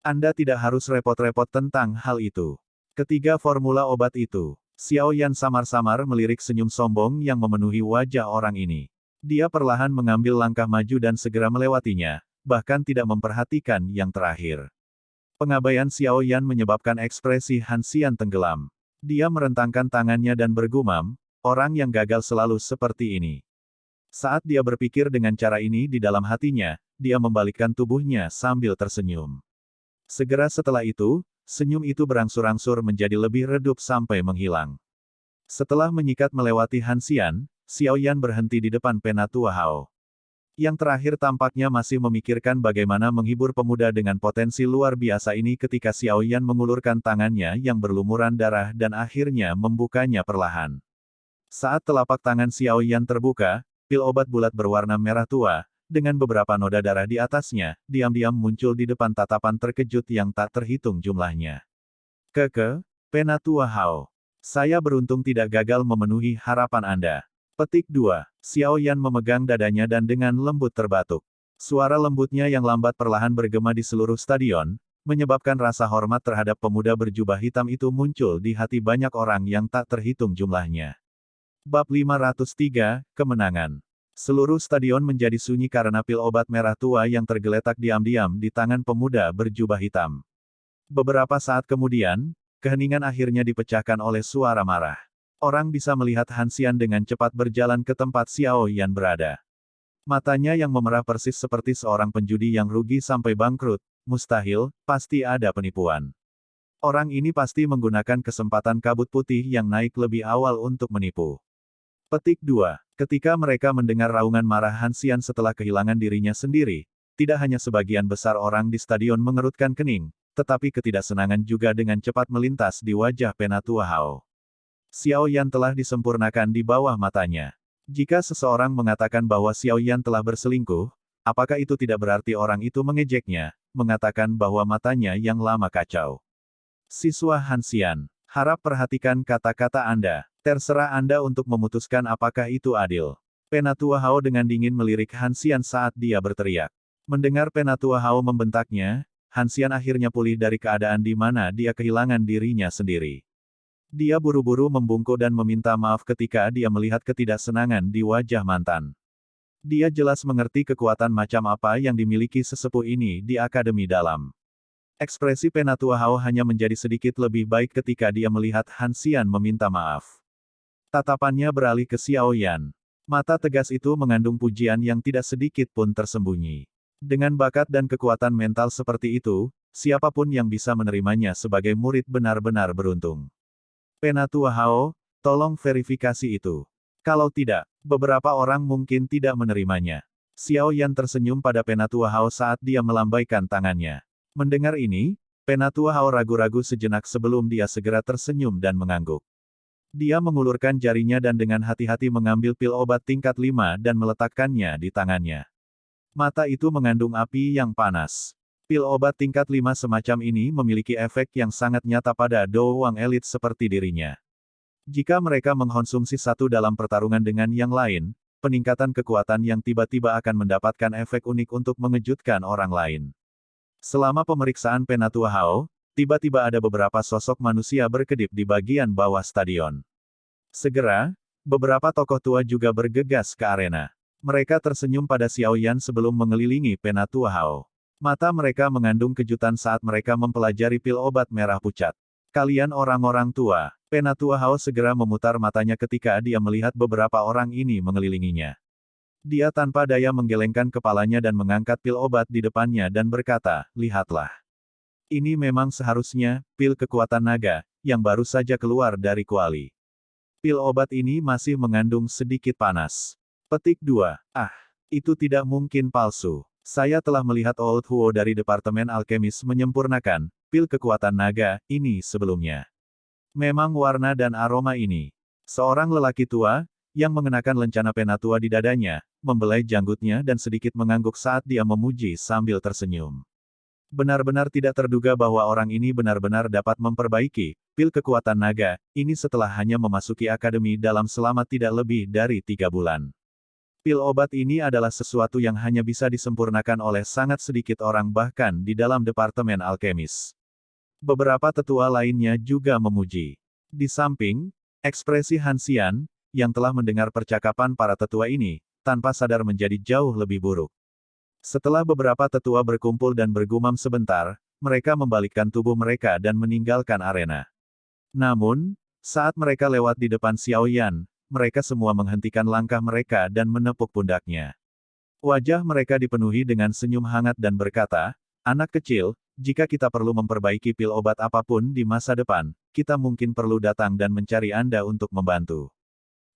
Anda tidak harus repot-repot tentang hal itu." Ketiga formula obat itu. Xiao Yan samar-samar melirik senyum sombong yang memenuhi wajah orang ini. Dia perlahan mengambil langkah maju dan segera melewatinya, bahkan tidak memperhatikan yang terakhir. Pengabaian Xiao Yan menyebabkan ekspresi Han Xian tenggelam. Dia merentangkan tangannya dan bergumam, orang yang gagal selalu seperti ini. Saat dia berpikir dengan cara ini di dalam hatinya, dia membalikkan tubuhnya sambil tersenyum. Segera setelah itu, senyum itu berangsur-angsur menjadi lebih redup sampai menghilang. Setelah menyikat melewati Han Xian, Xiao Yan berhenti di depan Penatua Hao. Yang terakhir tampaknya masih memikirkan bagaimana menghibur pemuda dengan potensi luar biasa ini ketika Xiao Yan mengulurkan tangannya yang berlumuran darah dan akhirnya membukanya perlahan. Saat telapak tangan Xiao Yan terbuka, pil obat bulat berwarna merah tua, dengan beberapa noda darah di atasnya, diam-diam muncul di depan tatapan terkejut yang tak terhitung jumlahnya. Penatua Hao. Saya beruntung tidak gagal memenuhi harapan Anda. Petik 2. Xiao Yan memegang dadanya dan dengan lembut terbatuk. Suara lembutnya yang lambat perlahan bergema di seluruh stadion, menyebabkan rasa hormat terhadap pemuda berjubah hitam itu muncul di hati banyak orang yang tak terhitung jumlahnya. Bab 503, Kemenangan. Seluruh stadion menjadi sunyi karena pil obat merah tua yang tergeletak diam-diam di tangan pemuda berjubah hitam. Beberapa saat kemudian, keheningan akhirnya dipecahkan oleh suara marah. Orang bisa melihat Han Xian dengan cepat berjalan ke tempat Xiao Yan berada. Matanya yang memerah persis seperti seorang penjudi yang rugi sampai bangkrut. Mustahil, pasti ada penipuan. Orang ini pasti menggunakan kesempatan kabut putih yang naik lebih awal untuk menipu. Petik 2. Ketika mereka mendengar raungan marah Han Xian setelah kehilangan dirinya sendiri, tidak hanya sebagian besar orang di stadion mengerutkan kening, tetapi ketidaksenangan juga dengan cepat melintas di wajah Penatua Hao. Xiao Yan telah disempurnakan di bawah matanya. Jika seseorang mengatakan bahwa Xiao Yan telah berselingkuh, apakah itu tidak berarti orang itu mengejeknya, mengatakan bahwa matanya yang lama kacau? Siswa Hanxian, harap perhatikan kata-kata Anda. Terserah Anda untuk memutuskan apakah itu adil. Penatua Hao dengan dingin melirik Hanxian saat dia berteriak. Mendengar Penatua Hao membentaknya, Hanxian akhirnya pulih dari keadaan di mana dia kehilangan dirinya sendiri. Dia buru-buru membungkuk dan meminta maaf ketika dia melihat ketidaksenangan di wajah mantan. Dia jelas mengerti kekuatan macam apa yang dimiliki sesepuh ini di Akademi Dalam. Ekspresi Penatua Hao hanya menjadi sedikit lebih baik ketika dia melihat Hanxian meminta maaf. Tatapannya beralih ke Xiao Yan. Mata tegas itu mengandung pujian yang tidak sedikit pun tersembunyi. Dengan bakat dan kekuatan mental seperti itu, siapapun yang bisa menerimanya sebagai murid benar-benar beruntung. Penatua Hao, tolong verifikasi itu. Kalau tidak, beberapa orang mungkin tidak menerimanya. Xiao Yan tersenyum pada Penatua Hao saat dia melambaikan tangannya. Mendengar ini, Penatua Hao ragu-ragu sejenak sebelum dia segera tersenyum dan mengangguk. Dia mengulurkan jarinya dan dengan hati-hati mengambil pil obat tingkat 5 dan meletakkannya di tangannya. Mata itu mengandung api yang panas. Pil obat tingkat 5 semacam ini memiliki efek yang sangat nyata pada doang elit seperti dirinya. Jika mereka mengkonsumsi satu dalam pertarungan dengan yang lain, peningkatan kekuatan yang tiba-tiba akan mendapatkan efek unik untuk mengejutkan orang lain. Selama pemeriksaan Penatua Hao, tiba-tiba ada beberapa sosok manusia berkedip di bagian bawah stadion. Segera, beberapa tokoh tua juga bergegas ke arena. Mereka tersenyum pada Xiao Yan sebelum mengelilingi Penatua Hao. Mata mereka mengandung kejutan saat mereka mempelajari pil obat merah pucat. Kalian orang-orang tua. Penatua Hao segera memutar matanya ketika dia melihat beberapa orang ini mengelilinginya. Dia tanpa daya menggelengkan kepalanya dan mengangkat pil obat di depannya dan berkata, lihatlah. Ini memang seharusnya, pil kekuatan naga, yang baru saja keluar dari kuali. Pil obat ini masih mengandung sedikit panas. Petik 2. Ah, itu tidak mungkin palsu. Saya telah melihat Old Huo dari Departemen Alkemis menyempurnakan pil kekuatan naga ini sebelumnya. Memang warna dan aroma ini. Seorang lelaki tua, yang mengenakan lencana penatua di dadanya, membelai janggutnya dan sedikit mengangguk saat dia memuji sambil tersenyum. Benar-benar tidak terduga bahwa orang ini benar-benar dapat memperbaiki pil kekuatan naga ini setelah hanya memasuki akademi dalam selama tidak lebih dari 3 bulan. Pil obat ini adalah sesuatu yang hanya bisa disempurnakan oleh sangat sedikit orang bahkan di dalam Departemen Alkemis. Beberapa tetua lainnya juga memuji. Di samping, ekspresi Hanxian, yang telah mendengar percakapan para tetua ini, tanpa sadar menjadi jauh lebih buruk. Setelah beberapa tetua berkumpul dan bergumam sebentar, mereka membalikkan tubuh mereka dan meninggalkan arena. Namun, saat mereka lewat di depan Xiao Yan, mereka semua menghentikan langkah mereka dan menepuk pundaknya. Wajah mereka dipenuhi dengan senyum hangat dan berkata, anak kecil, jika kita perlu memperbaiki pil obat apapun di masa depan, kita mungkin perlu datang dan mencari Anda untuk membantu.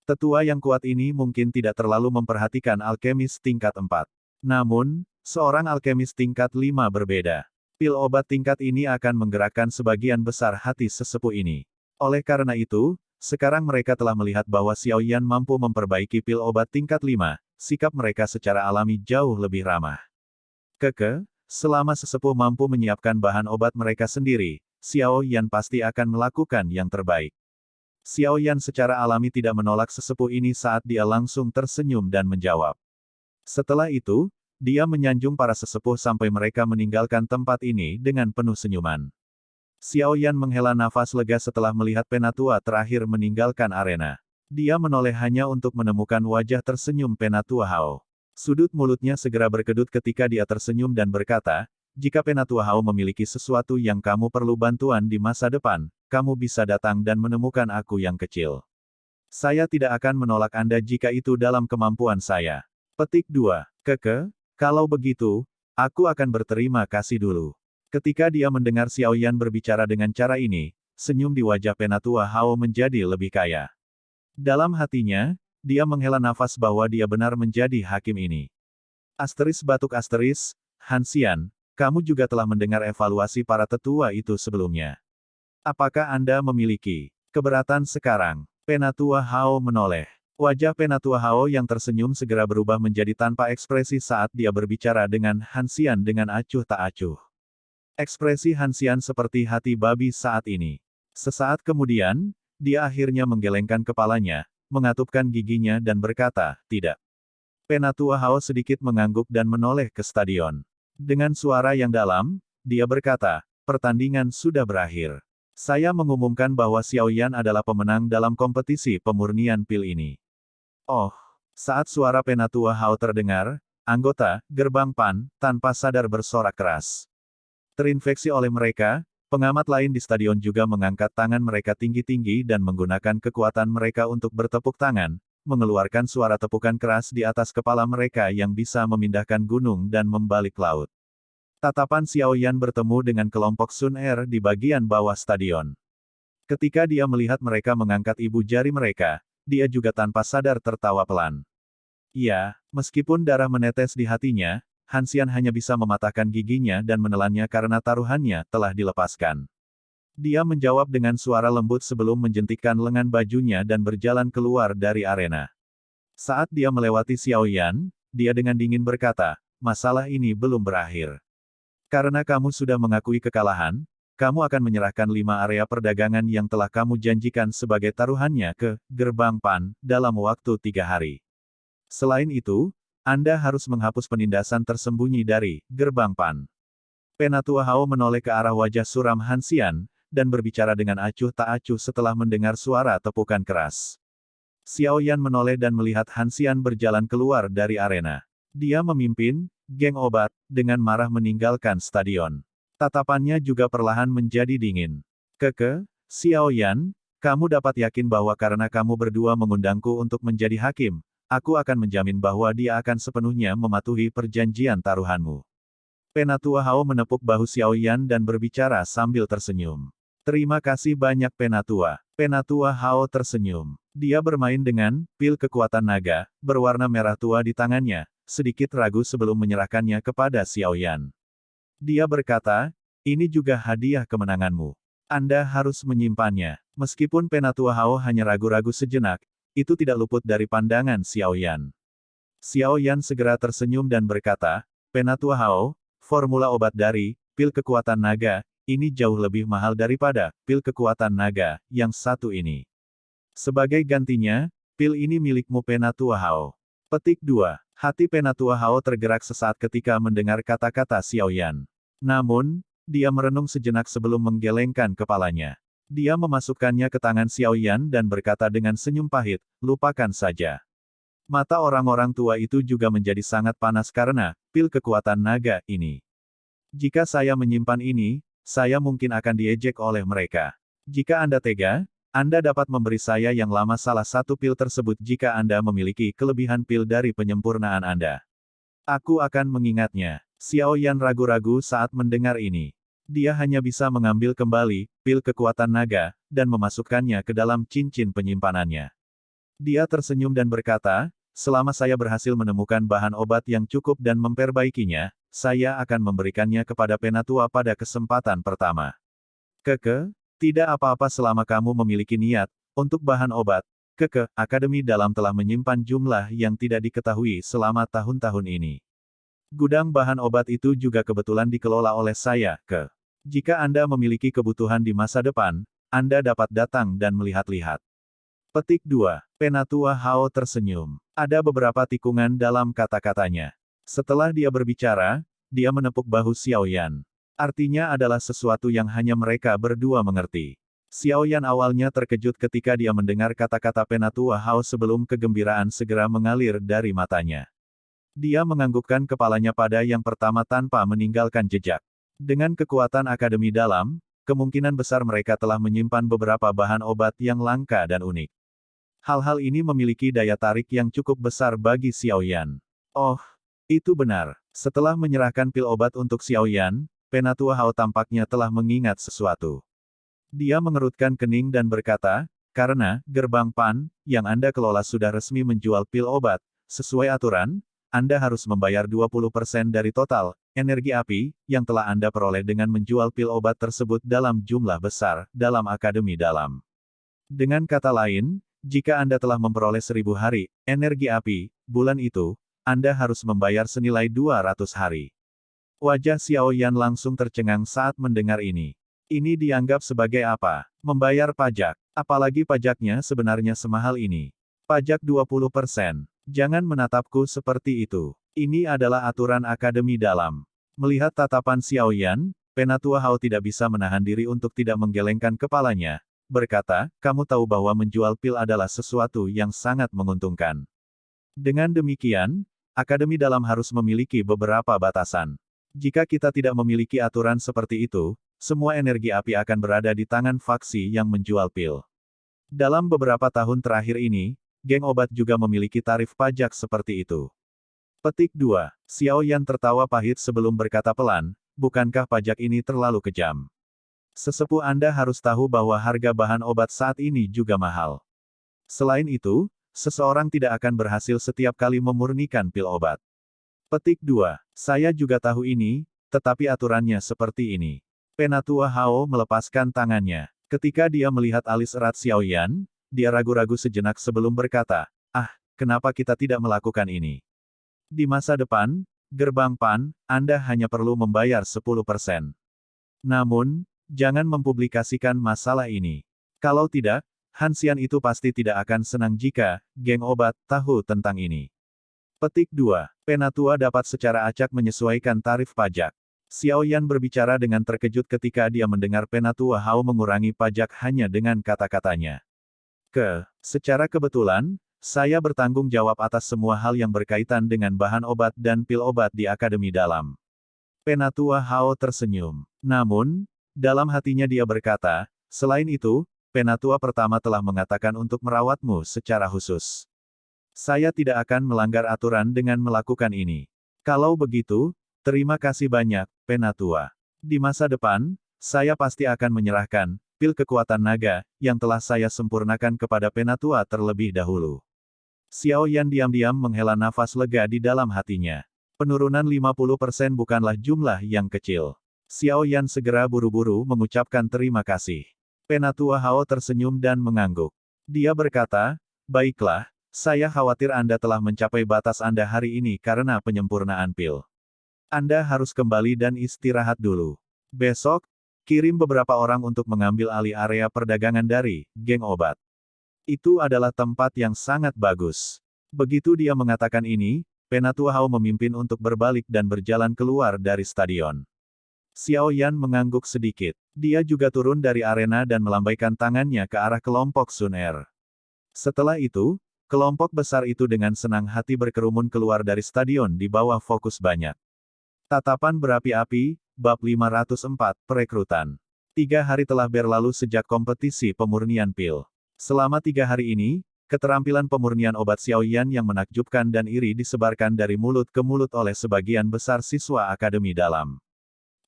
Tetua yang kuat ini mungkin tidak terlalu memperhatikan alkemis tingkat 4. Namun, seorang alkemis tingkat 5 berbeda. Pil obat tingkat ini akan menggerakkan sebagian besar hati sesepuh ini. Oleh karena itu, sekarang mereka telah melihat bahwa Xiao Yan mampu memperbaiki pil obat tingkat 5, sikap mereka secara alami jauh lebih ramah. Selama sesepuh mampu menyiapkan bahan obat mereka sendiri, Xiao Yan pasti akan melakukan yang terbaik. Xiao Yan secara alami tidak menolak sesepuh ini saat dia langsung tersenyum dan menjawab. Setelah itu, dia menyanjung para sesepuh sampai mereka meninggalkan tempat ini dengan penuh senyuman. Xiao Yan menghela nafas lega setelah melihat penatua terakhir meninggalkan arena. Dia menoleh hanya untuk menemukan wajah tersenyum Penatua Hao. Sudut mulutnya segera berkedut ketika dia tersenyum dan berkata, jika Penatua Hao memiliki sesuatu yang kamu perlu bantuan di masa depan, kamu bisa datang dan menemukan aku yang kecil. Saya tidak akan menolak Anda jika itu dalam kemampuan saya. Petik 2. Kalau begitu, aku akan berterima kasih dulu. Ketika dia mendengar Xiao Yan berbicara dengan cara ini, senyum di wajah Penatua Hao menjadi lebih kaya. Dalam hatinya, dia menghela nafas bahwa dia benar menjadi hakim ini. Hanxian, kamu juga telah mendengar evaluasi para tetua itu sebelumnya. Apakah Anda memiliki keberatan sekarang? Penatua Hao menoleh. Wajah Penatua Hao yang tersenyum segera berubah menjadi tanpa ekspresi saat dia berbicara dengan Han Xian dengan acuh tak acuh. Ekspresi Han Xian seperti hati babi saat ini. Sesaat kemudian, dia akhirnya menggelengkan kepalanya, mengatupkan giginya dan berkata, tidak. Penatua Hao sedikit mengangguk dan menoleh ke stadion. Dengan suara yang dalam, dia berkata, pertandingan sudah berakhir. Saya mengumumkan bahwa Xiao Yan adalah pemenang dalam kompetisi pemurnian pil ini. Oh, saat suara Penatua Hao terdengar, anggota Gerbang Pan tanpa sadar bersorak keras. Terinfeksi oleh mereka, pengamat lain di stadion juga mengangkat tangan mereka tinggi-tinggi dan menggunakan kekuatan mereka untuk bertepuk tangan, mengeluarkan suara tepukan keras di atas kepala mereka yang bisa memindahkan gunung dan membalik laut. Tatapan Xiao Yan bertemu dengan kelompok Sun Er di bagian bawah stadion. Ketika dia melihat mereka mengangkat ibu jari mereka, dia juga tanpa sadar tertawa pelan. Iya, meskipun darah menetes di hatinya, Han Xian hanya bisa mematahkan giginya dan menelannya karena taruhannya telah dilepaskan. Dia menjawab dengan suara lembut sebelum menjentikkan lengan bajunya dan berjalan keluar dari arena. Saat dia melewati Xiao Yan, dia dengan dingin berkata, masalah ini belum berakhir. Karena kamu sudah mengakui kekalahan, kamu akan menyerahkan 5 area perdagangan yang telah kamu janjikan sebagai taruhannya ke Gerbang Pan dalam waktu 3 hari. Selain itu, Anda harus menghapus penindasan tersembunyi dari Gerbang Pan. Penatua Hao menoleh ke arah wajah suram Han Xian, dan berbicara dengan acuh tak acuh setelah mendengar suara tepukan keras. Xiao Yan menoleh dan melihat Han Xian berjalan keluar dari arena. Dia memimpin geng obat, dengan marah meninggalkan stadion. Tatapannya juga perlahan menjadi dingin. Xiao Yan, kamu dapat yakin bahwa karena kamu berdua mengundangku untuk menjadi hakim, aku akan menjamin bahwa dia akan sepenuhnya mematuhi perjanjian taruhanmu. Penatua Hao menepuk bahu Xiao Yan dan berbicara sambil tersenyum. Terima kasih banyak Penatua. Penatua Hao tersenyum. Dia bermain dengan pil kekuatan naga, berwarna merah tua di tangannya, sedikit ragu sebelum menyerahkannya kepada Xiao Yan. Dia berkata, ini juga hadiah kemenanganmu. Anda harus menyimpannya. Meskipun Penatua Hao hanya ragu-ragu sejenak, itu tidak luput dari pandangan Xiao Yan. Xiao Yan segera tersenyum dan berkata, Penatua Hao, formula obat dari pil kekuatan naga, ini jauh lebih mahal daripada pil kekuatan naga yang satu ini. Sebagai gantinya, pil ini milikmu Penatua Hao. Petik 2. Hati Penatua Hao tergerak sesaat ketika mendengar kata-kata Xiao Yan. Namun, dia merenung sejenak sebelum menggelengkan kepalanya. Dia memasukkannya ke tangan Xiao Yan dan berkata dengan senyum pahit, lupakan saja. Mata orang-orang tua itu juga menjadi sangat panas karena pil kekuatan naga ini. Jika saya menyimpan ini, saya mungkin akan diejek oleh mereka. Jika Anda tega, Anda dapat memberi saya yang lama salah satu pil tersebut jika Anda memiliki kelebihan pil dari penyempurnaan Anda. Aku akan mengingatnya. Xiao Yan ragu-ragu saat mendengar ini. Dia hanya bisa mengambil kembali pil kekuatan naga, dan memasukkannya ke dalam cincin penyimpanannya. Dia tersenyum dan berkata, selama saya berhasil menemukan bahan obat yang cukup dan memperbaikinya, saya akan memberikannya kepada Penatua pada kesempatan pertama. Tidak apa-apa selama kamu memiliki niat, untuk bahan obat. Akademi Dalam telah menyimpan jumlah yang tidak diketahui selama tahun-tahun ini. Gudang bahan obat itu juga kebetulan dikelola oleh saya, Jika Anda memiliki kebutuhan di masa depan, Anda dapat datang dan melihat-lihat. Petik 2. Penatua Hao tersenyum. Ada beberapa tikungan dalam kata-katanya. Setelah dia berbicara, dia menepuk bahu Xiao Yan. Artinya adalah sesuatu yang hanya mereka berdua mengerti. Xiao Yan awalnya terkejut ketika dia mendengar kata-kata Penatua Hao sebelum kegembiraan segera mengalir dari matanya. Dia menganggukkan kepalanya pada yang pertama tanpa meninggalkan jejak. Dengan kekuatan Akademi Dalam, kemungkinan besar mereka telah menyimpan beberapa bahan obat yang langka dan unik. Hal-hal ini memiliki daya tarik yang cukup besar bagi Xiao Yan. Oh, itu benar. Setelah menyerahkan pil obat untuk Xiao Yan, Penatua Hao tampaknya telah mengingat sesuatu. Dia mengerutkan kening dan berkata, karena Gerbang Pan, yang Anda kelola sudah resmi menjual pil obat, sesuai aturan, Anda harus membayar 20% dari total energi api, yang telah Anda peroleh dengan menjual pil obat tersebut dalam jumlah besar, dalam Akademi Dalam. Dengan kata lain, jika Anda telah memperoleh 1000 hari, energi api, bulan itu, Anda harus membayar senilai 200 hari. Wajah Xiao Yan langsung tercengang saat mendengar ini. Ini dianggap sebagai apa? Membayar pajak. Apalagi pajaknya sebenarnya semahal ini. Pajak 20%. Jangan menatapku seperti itu. Ini adalah aturan Akademi Dalam. Melihat tatapan Xiao Yan, Penatua Hao tidak bisa menahan diri untuk tidak menggelengkan kepalanya. Berkata, kamu tahu bahwa menjual pil adalah sesuatu yang sangat menguntungkan. Dengan demikian, Akademi Dalam harus memiliki beberapa batasan. Jika kita tidak memiliki aturan seperti itu, semua energi api akan berada di tangan faksi yang menjual pil. Dalam beberapa tahun terakhir ini, geng obat juga memiliki tarif pajak seperti itu. Petik 2. Xiao Yan tertawa pahit sebelum berkata pelan, bukankah pajak ini terlalu kejam? Sesepuh Anda harus tahu bahwa harga bahan obat saat ini juga mahal. Selain itu, seseorang tidak akan berhasil setiap kali memurnikan pil obat. Petik 2. Saya juga tahu ini, tetapi aturannya seperti ini. Penatua Hao melepaskan tangannya. Ketika dia melihat alis erat Xiao Yan, dia ragu-ragu sejenak sebelum berkata, kenapa kita tidak melakukan ini? Di masa depan, gerbang PAN, Anda hanya perlu membayar 10%. Namun, jangan mempublikasikan masalah ini. Kalau tidak, Hansian itu pasti tidak akan senang jika geng obat tahu tentang ini. Petik 2. Penatua dapat secara acak menyesuaikan tarif pajak. Xiao Yan berbicara dengan terkejut ketika dia mendengar Penatua Hao mengurangi pajak hanya dengan kata-katanya. Secara kebetulan, saya bertanggung jawab atas semua hal yang berkaitan dengan bahan obat dan pil obat di Akademi Dalam. Penatua Hao tersenyum. Namun, dalam hatinya dia berkata, selain itu, Penatua pertama telah mengatakan untuk merawatmu secara khusus. Saya tidak akan melanggar aturan dengan melakukan ini. Kalau begitu, terima kasih banyak, Penatua. Di masa depan, saya pasti akan menyerahkan pil kekuatan naga yang telah saya sempurnakan kepada Penatua terlebih dahulu. Xiao Yan diam-diam menghela nafas lega di dalam hatinya. Penurunan 50% bukanlah jumlah yang kecil. Xiao Yan segera buru-buru mengucapkan terima kasih. Penatua Hao tersenyum dan mengangguk. Dia berkata, baiklah, saya khawatir Anda telah mencapai batas Anda hari ini karena penyempurnaan pil. Anda harus kembali dan istirahat dulu. Besok, kirim beberapa orang untuk mengambil alih area perdagangan dari geng obat. Itu adalah tempat yang sangat bagus. Begitu dia mengatakan ini, Penatua Hao memimpin untuk berbalik dan berjalan keluar dari stadion. Xiao Yan mengangguk sedikit. Dia juga turun dari arena dan melambaikan tangannya ke arah kelompok Sun Er. Setelah itu, kelompok besar itu dengan senang hati berkerumun keluar dari stadion di bawah fokus banyak. Tatapan berapi-api, bab 504, perekrutan. 3 hari telah berlalu sejak kompetisi pemurnian pil. Selama 3 hari ini, keterampilan pemurnian obat Xiao Yan yang menakjubkan dan iri disebarkan dari mulut ke mulut oleh sebagian besar siswa Akademi Dalam.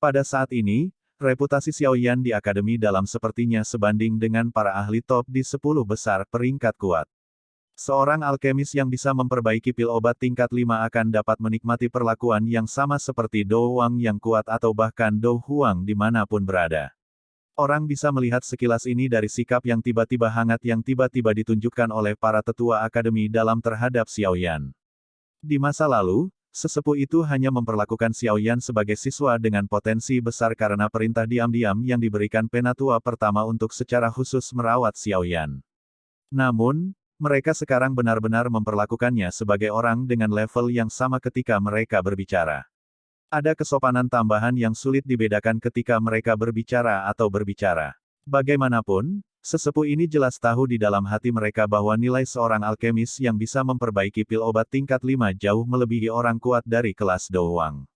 Pada saat ini, reputasi Xiao Yan di Akademi Dalam sepertinya sebanding dengan para ahli top di 10 besar peringkat kuat. Seorang alkemis yang bisa memperbaiki pil obat tingkat 5 akan dapat menikmati perlakuan yang sama seperti Dou Wang yang kuat atau bahkan Dou Huang dimanapun berada. Orang bisa melihat sekilas ini dari sikap yang tiba-tiba hangat yang tiba-tiba ditunjukkan oleh para tetua Akademi Dalam terhadap Xiao Yan. Di masa lalu, sesepuh itu hanya memperlakukan Xiao Yan sebagai siswa dengan potensi besar karena perintah diam-diam yang diberikan Penatua pertama untuk secara khusus merawat Xiao Yan. Namun, mereka sekarang benar-benar memperlakukannya sebagai orang dengan level yang sama ketika mereka berbicara. Ada kesopanan tambahan yang sulit dibedakan ketika mereka berbicara atau berbicara. Bagaimanapun, sesepuh ini jelas tahu di dalam hati mereka bahwa nilai seorang alkemis yang bisa memperbaiki pil obat tingkat 5 jauh melebihi orang kuat dari kelas Dou Wang.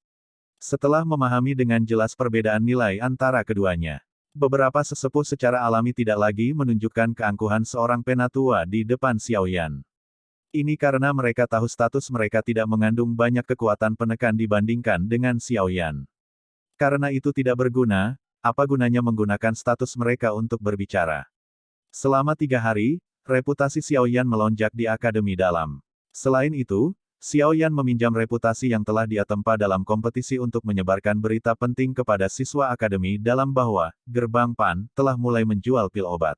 Setelah memahami dengan jelas perbedaan nilai antara keduanya, beberapa sesepuh secara alami tidak lagi menunjukkan keangkuhan seorang penatua di depan Xiao Yan. Ini karena mereka tahu status mereka tidak mengandung banyak kekuatan penekan dibandingkan dengan Xiao Yan. Karena itu tidak berguna, apa gunanya menggunakan status mereka untuk berbicara. Selama 3 hari, reputasi Xiao Yan melonjak di Akademi Dalam. Selain itu, Xiao Yan meminjam reputasi yang telah dia tempa dalam kompetisi untuk menyebarkan berita penting kepada siswa akademi dalam bahwa Gerbang Pan telah mulai menjual pil obat.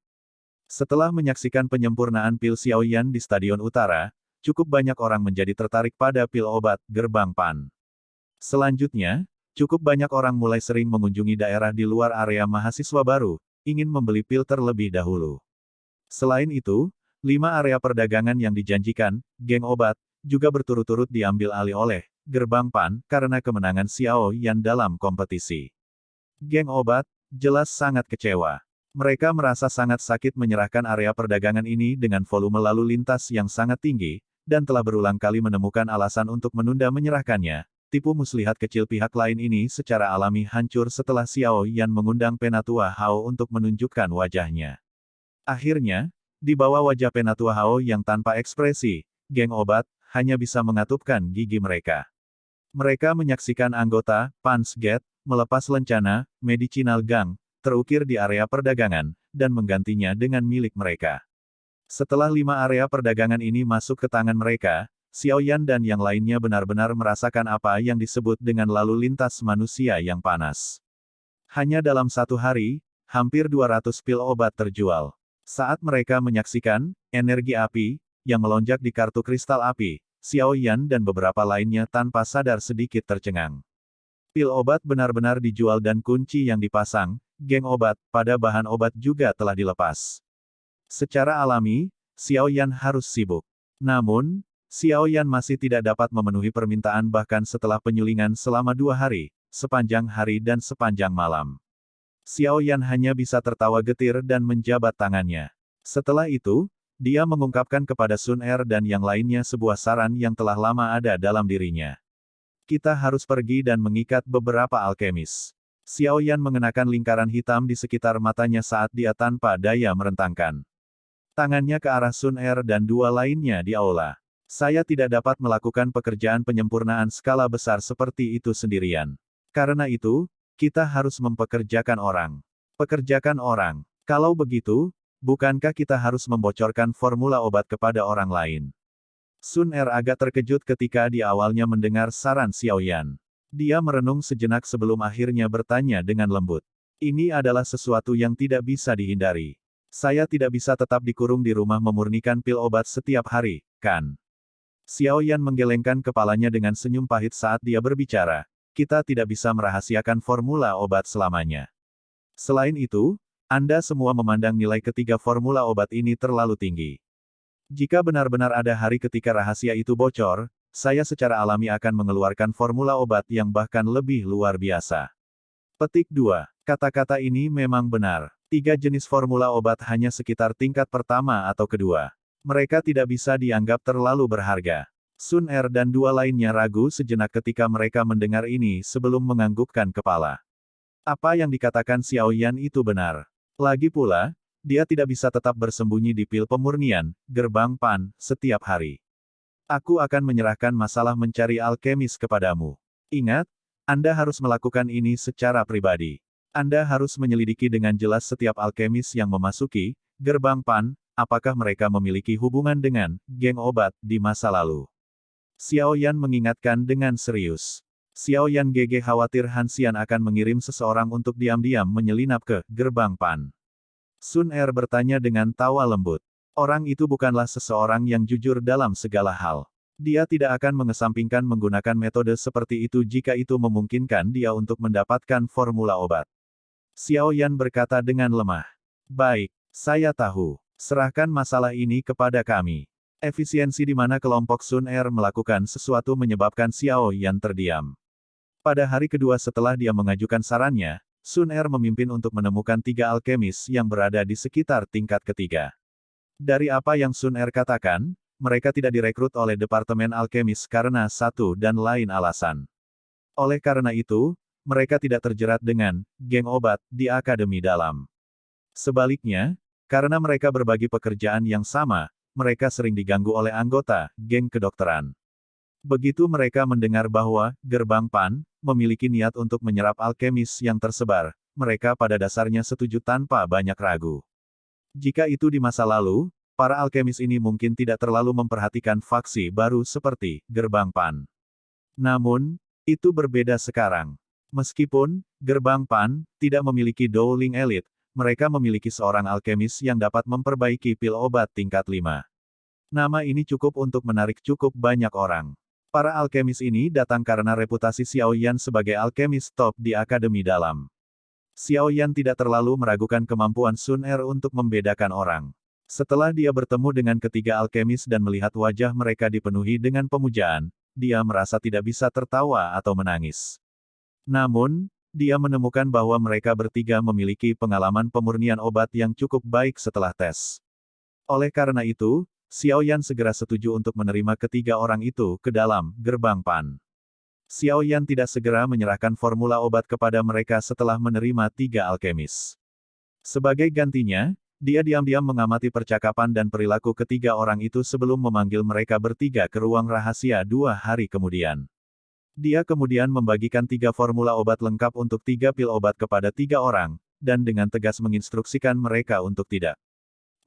Setelah menyaksikan penyempurnaan pil Xiao Yan di Stadion Utara, cukup banyak orang menjadi tertarik pada pil obat Gerbang Pan. Selanjutnya, cukup banyak orang mulai sering mengunjungi daerah di luar area mahasiswa baru, ingin membeli pil terlebih dahulu. Selain itu, 5 area perdagangan yang dijanjikan, geng obat, juga berturut-turut diambil alih oleh Gerbang Pan karena kemenangan Xiao Yan dalam kompetisi. Geng obat jelas sangat kecewa. Mereka merasa sangat sakit menyerahkan area perdagangan ini dengan volume lalu lintas yang sangat tinggi, dan telah berulang kali menemukan alasan untuk menunda menyerahkannya. Tipu muslihat kecil pihak lain ini secara alami hancur setelah Xiao Yan mengundang Penatua Hao untuk menunjukkan wajahnya. Akhirnya, di bawah wajah Penatua Hao yang tanpa ekspresi, geng obat hanya bisa mengatupkan gigi mereka. Mereka menyaksikan anggota Punch Gate melepas lencana Medicinal Gang terukir di area perdagangan dan menggantinya dengan milik mereka. Setelah 5 area perdagangan ini masuk ke tangan mereka, Xiao Yan dan yang lainnya benar-benar merasakan apa yang disebut dengan lalu lintas manusia yang panas. Hanya dalam 1 hari, hampir 200 pil obat terjual. Saat mereka menyaksikan energi api yang melonjak di kartu kristal api, Xiao Yan dan beberapa lainnya tanpa sadar sedikit tercengang. Pil obat benar-benar dijual dan kunci yang dipasang, geng obat, pada bahan obat juga telah dilepas. Secara alami, Xiao Yan harus sibuk. Namun, Xiao Yan masih tidak dapat memenuhi permintaan bahkan setelah penyulingan selama 2 hari, sepanjang hari dan sepanjang malam. Xiao Yan hanya bisa tertawa getir dan menjabat tangannya. Setelah itu, dia mengungkapkan kepada Sun Er dan yang lainnya sebuah saran yang telah lama ada dalam dirinya. Kita harus pergi dan mengikat beberapa alkemis. Xiao Yan mengenakan lingkaran hitam di sekitar matanya saat dia tanpa daya merentangkan tangannya ke arah Sun Er dan 2 lainnya di aula. Saya tidak dapat melakukan pekerjaan penyempurnaan skala besar seperti itu sendirian. Karena itu, kita harus mempekerjakan orang. Pekerjakan orang. Kalau begitu, bukankah kita harus membocorkan formula obat kepada orang lain? Sun Er agak terkejut ketika di awalnya mendengar saran Xiao Yan. Dia merenung sejenak sebelum akhirnya bertanya dengan lembut. Ini adalah sesuatu yang tidak bisa dihindari. Saya tidak bisa tetap dikurung di rumah memurnikan pil obat setiap hari, kan? Xiao Yan menggelengkan kepalanya dengan senyum pahit saat dia berbicara. Kita tidak bisa merahasiakan formula obat selamanya. Selain itu, Anda semua memandang nilai ketiga formula obat ini terlalu tinggi. Jika benar-benar ada hari ketika rahasia itu bocor, saya secara alami akan mengeluarkan formula obat yang bahkan lebih luar biasa. Petik 2. Kata-kata ini memang benar. 3 jenis formula obat hanya sekitar tingkat pertama atau kedua. Mereka tidak bisa dianggap terlalu berharga. Sun Er dan 2 lainnya ragu sejenak ketika mereka mendengar ini sebelum menganggukkan kepala. Apa yang dikatakan Xiao Yan itu benar. Lagi pula, dia tidak bisa tetap bersembunyi di pil pemurnian, Gerbang Pan, setiap hari. Aku akan menyerahkan masalah mencari alkemis kepadamu. Ingat, Anda harus melakukan ini secara pribadi. Anda harus menyelidiki dengan jelas setiap alkemis yang memasuki Gerbang Pan, apakah mereka memiliki hubungan dengan geng obat di masa lalu. Xiao Yan mengingatkan dengan serius. Xiao Yan GG khawatir Han Xian akan mengirim seseorang untuk diam-diam menyelinap ke Gerbang Pan. Sun Er bertanya dengan tawa lembut. Orang itu bukanlah seseorang yang jujur dalam segala hal. Dia tidak akan mengesampingkan menggunakan metode seperti itu jika itu memungkinkan dia untuk mendapatkan formula obat. Xiao Yan berkata dengan lemah. Baik, saya tahu. Serahkan masalah ini kepada kami. Efisiensi di mana kelompok Sun Er melakukan sesuatu menyebabkan Xiao Yan terdiam. Pada hari kedua setelah dia mengajukan sarannya, Sun Er memimpin untuk menemukan 3 alkemis yang berada di sekitar tingkat ketiga. Dari apa yang Sun Er katakan, mereka tidak direkrut oleh Departemen Alkemis karena satu dan lain alasan. Oleh karena itu, mereka tidak terjerat dengan geng obat di Akademi Dalam. Sebaliknya, karena mereka berbagi pekerjaan yang sama, mereka sering diganggu oleh anggota geng kedokteran. Begitu mereka mendengar bahwa Gerbang Pan memiliki niat untuk menyerap alkemis yang tersebar, mereka pada dasarnya setuju tanpa banyak ragu. Jika itu di masa lalu, para alkemis ini mungkin tidak terlalu memperhatikan faksi baru seperti Gerbang Pan. Namun, itu berbeda sekarang. Meskipun Gerbang Pan tidak memiliki Dowling Elite, mereka memiliki seorang alkemis yang dapat memperbaiki pil obat tingkat 5. Nama ini cukup untuk menarik cukup banyak orang. Para alkemis ini datang karena reputasi Xiao Yan sebagai alkemis top di Akademi Dalam. Xiao Yan tidak terlalu meragukan kemampuan Sun Er untuk membedakan orang. Setelah dia bertemu dengan ketiga alkemis dan melihat wajah mereka dipenuhi dengan pemujaan, dia merasa tidak bisa tertawa atau menangis. Namun, dia menemukan bahwa mereka bertiga memiliki pengalaman pemurnian obat yang cukup baik setelah tes. Oleh karena itu, Xiao Yan segera setuju untuk menerima ketiga orang itu ke dalam Gerbang Pan. Xiao Yan tidak segera menyerahkan formula obat kepada mereka setelah menerima tiga alkemis. Sebagai gantinya, dia diam-diam mengamati percakapan dan perilaku ketiga orang itu sebelum memanggil mereka bertiga ke ruang rahasia 2 hari kemudian. Dia kemudian membagikan 3 formula obat lengkap untuk 3 pil obat kepada 3 orang, dan dengan tegas menginstruksikan mereka untuk tidak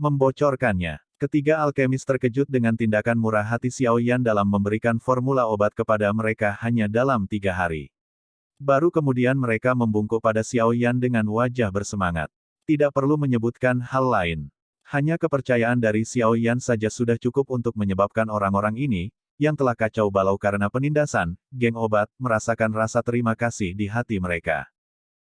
membocorkannya. Ketiga alkemis terkejut dengan tindakan murah hati Xiao Yan dalam memberikan formula obat kepada mereka hanya dalam 3 hari. Baru kemudian mereka membungkuk pada Xiao Yan dengan wajah bersemangat. Tidak perlu menyebutkan hal lain. Hanya kepercayaan dari Xiao Yan saja sudah cukup untuk menyebabkan orang-orang ini, yang telah kacau balau karena penindasan, geng obat, merasakan rasa terima kasih di hati mereka.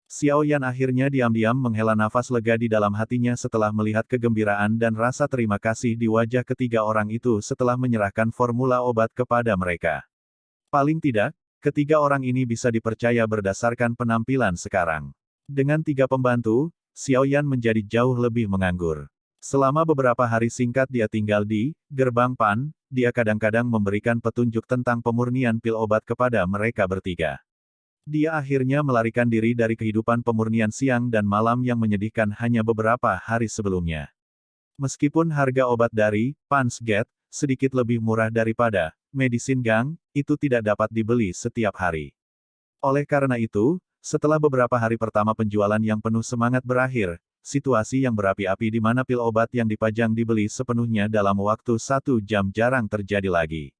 Xiao Yan akhirnya diam-diam menghela nafas lega di dalam hatinya setelah melihat kegembiraan dan rasa terima kasih di wajah ketiga orang itu setelah menyerahkan formula obat kepada mereka. Paling tidak, ketiga orang ini bisa dipercaya berdasarkan penampilan sekarang. Dengan 3 pembantu, Xiao Yan menjadi jauh lebih menganggur. Selama beberapa hari singkat dia tinggal di Gerbang Pan, dia kadang-kadang memberikan petunjuk tentang pemurnian pil obat kepada mereka bertiga. Dia akhirnya melarikan diri dari kehidupan pemurnian siang dan malam yang menyedihkan hanya beberapa hari sebelumnya. Meskipun harga obat dari Pan's Gate sedikit lebih murah daripada Medicine Gang, itu tidak dapat dibeli setiap hari. Oleh karena itu, setelah beberapa hari pertama penjualan yang penuh semangat berakhir, situasi yang berapi-api di mana pil obat yang dipajang dibeli sepenuhnya dalam waktu 1 jam jarang terjadi lagi.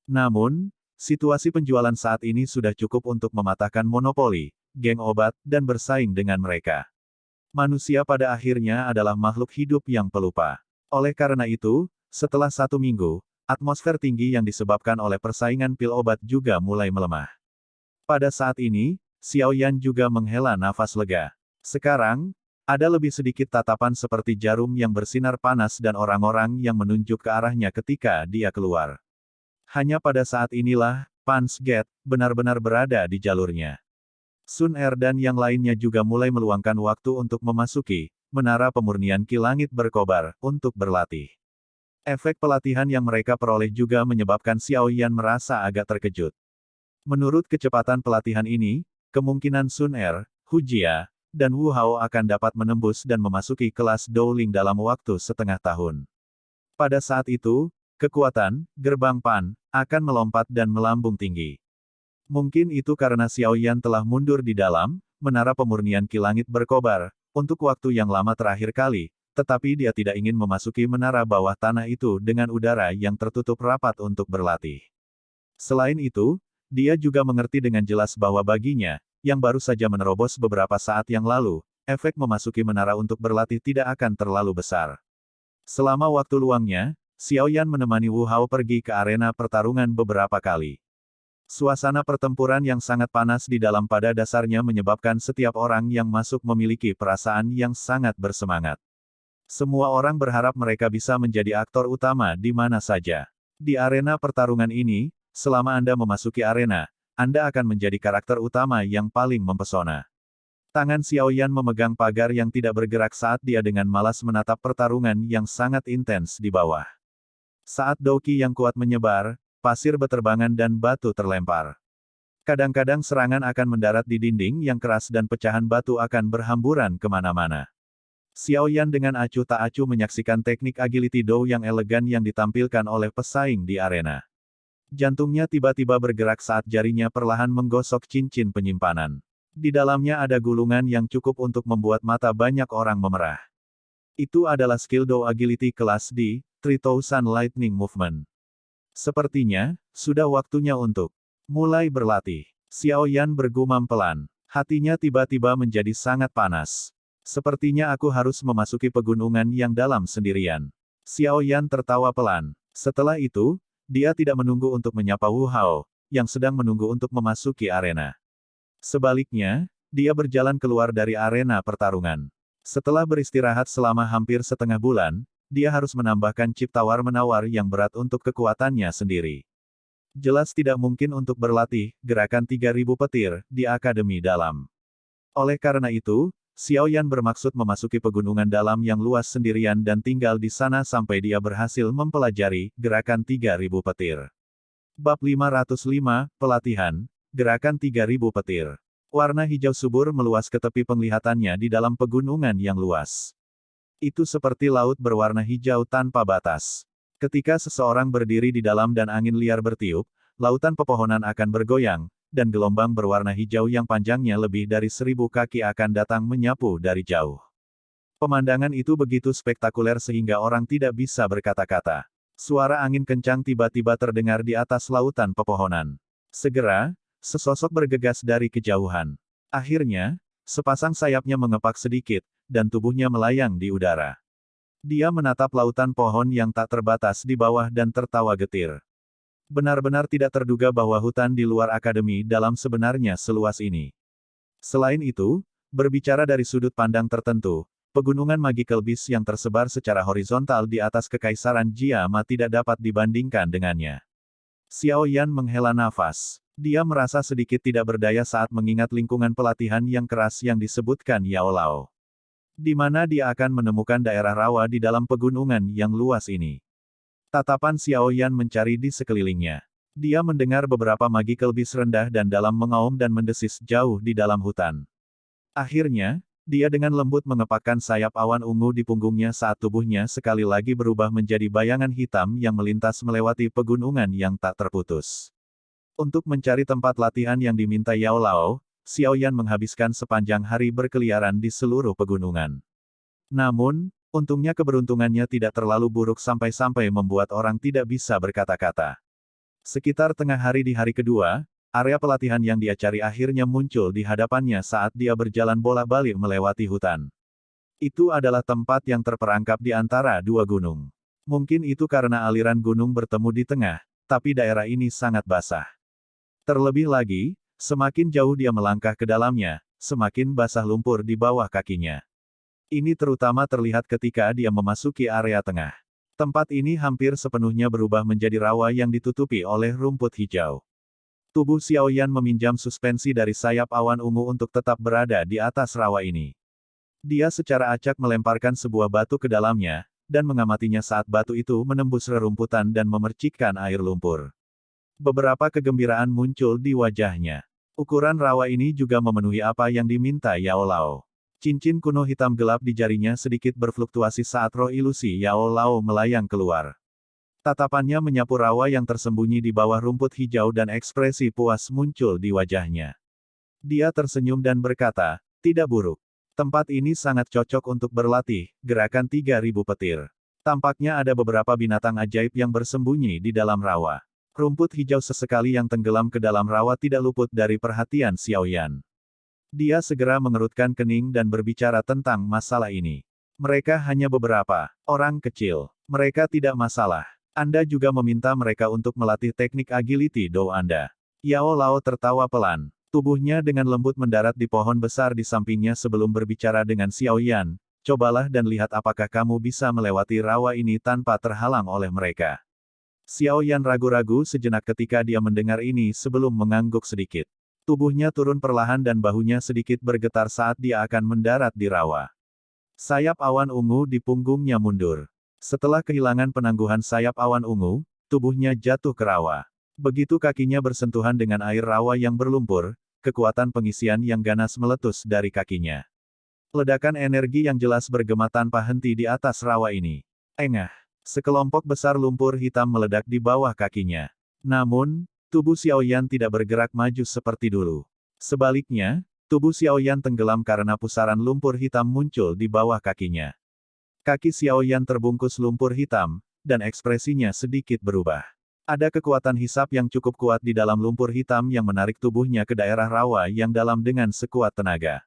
Namun, situasi penjualan saat ini sudah cukup untuk mematahkan monopoli, geng obat, dan bersaing dengan mereka. Manusia pada akhirnya adalah makhluk hidup yang pelupa. Oleh karena itu, setelah 1 minggu, atmosfer tinggi yang disebabkan oleh persaingan pil obat juga mulai melemah. Pada saat ini, Xiao Yan juga menghela nafas lega. Sekarang, ada lebih sedikit tatapan seperti jarum yang bersinar panas dan orang-orang yang menunjuk ke arahnya ketika dia keluar. Hanya pada saat inilah, Pan's Gate benar-benar berada di jalurnya. Sun Er dan yang lainnya juga mulai meluangkan waktu untuk memasuki menara pemurnian Ki Langit berkobar untuk berlatih. Efek pelatihan yang mereka peroleh juga menyebabkan Xiao Yan merasa agak terkejut. Menurut kecepatan pelatihan ini, kemungkinan Sun Er, Hu Jia, dan Wu Hao akan dapat menembus dan memasuki kelas Dowling dalam waktu setengah tahun. Pada saat itu, kekuatan Gerbang Pan akan melompat dan melambung tinggi. Mungkin itu karena Xiao Yan telah mundur di dalam menara pemurnian Ki Langit berkobar untuk waktu yang lama terakhir kali, tetapi dia tidak ingin memasuki menara bawah tanah itu dengan udara yang tertutup rapat untuk berlatih. Selain itu, dia juga mengerti dengan jelas bahwa baginya, yang baru saja menerobos beberapa saat yang lalu, efek memasuki menara untuk berlatih tidak akan terlalu besar. Selama waktu luangnya, Xiao Yan menemani Wu Hao pergi ke arena pertarungan beberapa kali. Suasana pertempuran yang sangat panas di dalam pada dasarnya menyebabkan setiap orang yang masuk memiliki perasaan yang sangat bersemangat. Semua orang berharap mereka bisa menjadi aktor utama di mana saja. Di arena pertarungan ini, selama Anda memasuki arena, Anda akan menjadi karakter utama yang paling mempesona. Tangan Xiao Yan memegang pagar yang tidak bergerak saat dia dengan malas menatap pertarungan yang sangat intens di bawah. Saat Douqi yang kuat menyebar, pasir beterbangan dan batu terlempar. Kadang-kadang serangan akan mendarat di dinding yang keras dan pecahan batu akan berhamburan kemana-mana. Xiao Yan dengan acuh tak acuh menyaksikan teknik agility Dou yang elegan yang ditampilkan oleh pesaing di arena. Jantungnya tiba-tiba bergerak saat jarinya perlahan menggosok cincin penyimpanan. Di dalamnya ada gulungan yang cukup untuk membuat mata banyak orang memerah. Itu adalah skill Do Agility kelas D, 3000 Lightning Movement. Sepertinya, sudah waktunya untuk mulai berlatih. Xiao Yan bergumam pelan. Hatinya tiba-tiba menjadi sangat panas. Sepertinya aku harus memasuki pegunungan yang dalam sendirian. Xiao Yan tertawa pelan. Setelah itu, dia tidak menunggu untuk menyapa Wu Hao, yang sedang menunggu untuk memasuki arena. Sebaliknya, dia berjalan keluar dari arena pertarungan. Setelah beristirahat selama hampir setengah bulan, dia harus menambahkan chip tawar-menawar yang berat untuk kekuatannya sendiri. Jelas tidak mungkin untuk berlatih gerakan 3000 petir di Akademi Dalam. Oleh karena itu, Xiao Yan bermaksud memasuki pegunungan dalam yang luas sendirian dan tinggal di sana sampai dia berhasil mempelajari gerakan 3000 petir. Bab 505, Pelatihan, Gerakan 3000 Petir. Warna hijau subur meluas ke tepi penglihatannya di dalam pegunungan yang luas. Itu seperti laut berwarna hijau tanpa batas. Ketika seseorang berdiri di dalam dan angin liar bertiup, lautan pepohonan akan bergoyang, dan gelombang berwarna hijau yang panjangnya lebih dari 1000 kaki akan datang menyapu dari jauh. Pemandangan itu begitu spektakuler sehingga orang tidak bisa berkata-kata. Suara angin kencang tiba-tiba terdengar di atas lautan pepohonan. Segera, sesosok bergegas dari kejauhan. Akhirnya, sepasang sayapnya mengepak sedikit, dan tubuhnya melayang di udara. Dia menatap lautan pohon yang tak terbatas di bawah dan tertawa getir. Benar-benar tidak terduga bahwa hutan di luar Akademi Dalam sebenarnya seluas ini. Selain itu, berbicara dari sudut pandang tertentu, pegunungan Magical Beast yang tersebar secara horizontal di atas Kekaisaran Jiama tidak dapat dibandingkan dengannya. Xiao Yan menghela nafas. Dia merasa sedikit tidak berdaya saat mengingat lingkungan pelatihan yang keras yang disebutkan Yao Lao. Di mana dia akan menemukan daerah rawa di dalam pegunungan yang luas ini. Tatapan Xiao Yan mencari di sekelilingnya. Dia mendengar beberapa Magical Beast rendah dan dalam mengaum dan mendesis jauh di dalam hutan. Akhirnya, dia dengan lembut mengepakkan sayap awan ungu di punggungnya saat tubuhnya sekali lagi berubah menjadi bayangan hitam yang melintas melewati pegunungan yang tak terputus. Untuk mencari tempat latihan yang diminta Yao Lao, Xiao Yan menghabiskan sepanjang hari berkeliaran di seluruh pegunungan. Namun, untungnya keberuntungannya tidak terlalu buruk sampai-sampai membuat orang tidak bisa berkata-kata. Sekitar tengah hari di hari kedua, area pelatihan yang dia cari akhirnya muncul di hadapannya saat dia berjalan bolak-balik melewati hutan. Itu adalah tempat yang terperangkap di antara dua gunung. Mungkin itu karena aliran gunung bertemu di tengah, tapi daerah ini sangat basah. Terlebih lagi, semakin jauh dia melangkah ke dalamnya, semakin basah lumpur di bawah kakinya. Ini terutama terlihat ketika dia memasuki area tengah. Tempat ini hampir sepenuhnya berubah menjadi rawa yang ditutupi oleh rumput hijau. Tubuh Xiao Yan meminjam suspensi dari sayap awan ungu untuk tetap berada di atas rawa ini. Dia secara acak melemparkan sebuah batu ke dalamnya, dan mengamatinya saat batu itu menembus rerumputan dan memercikkan air lumpur. Beberapa kegembiraan muncul di wajahnya. Ukuran rawa ini juga memenuhi apa yang diminta Yao Lao. Cincin kuno hitam gelap di jarinya sedikit berfluktuasi saat roh ilusi Yao Lao melayang keluar. Tatapannya menyapu rawa yang tersembunyi di bawah rumput hijau dan ekspresi puas muncul di wajahnya. Dia tersenyum dan berkata, "Tidak buruk. Tempat ini sangat cocok untuk berlatih, gerakan 3000 petir. Tampaknya ada beberapa binatang ajaib yang bersembunyi di dalam rawa." Rumput hijau sesekali yang tenggelam ke dalam rawa tidak luput dari perhatian Xiao Yan. Dia segera mengerutkan kening dan berbicara tentang masalah ini. Mereka hanya beberapa orang kecil. Mereka tidak masalah. Anda juga meminta mereka untuk melatih teknik agility Do Anda. Yao Lao tertawa pelan. Tubuhnya dengan lembut mendarat di pohon besar di sampingnya sebelum berbicara dengan Xiao Yan. Cobalah dan lihat apakah kamu bisa melewati rawa ini tanpa terhalang oleh mereka. Xiao Yan ragu-ragu sejenak ketika dia mendengar ini sebelum mengangguk sedikit. Tubuhnya turun perlahan dan bahunya sedikit bergetar saat dia akan mendarat di rawa. Sayap awan ungu di punggungnya mundur. Setelah kehilangan penangguhan sayap awan ungu, tubuhnya jatuh ke rawa. Begitu kakinya bersentuhan dengan air rawa yang berlumpur, kekuatan pengisian yang ganas meletus dari kakinya. Ledakan energi yang jelas bergema tanpa henti di atas rawa ini. Engah. Sekelompok besar lumpur hitam meledak di bawah kakinya. Namun, tubuh Xiao Yan tidak bergerak maju seperti dulu. Sebaliknya, tubuh Xiao Yan tenggelam karena pusaran lumpur hitam muncul di bawah kakinya. Kaki Xiaoyan terbungkus lumpur hitam, dan ekspresinya sedikit berubah. Ada kekuatan hisap yang cukup kuat di dalam lumpur hitam yang menarik tubuhnya ke daerah rawa yang dalam dengan sekuat tenaga.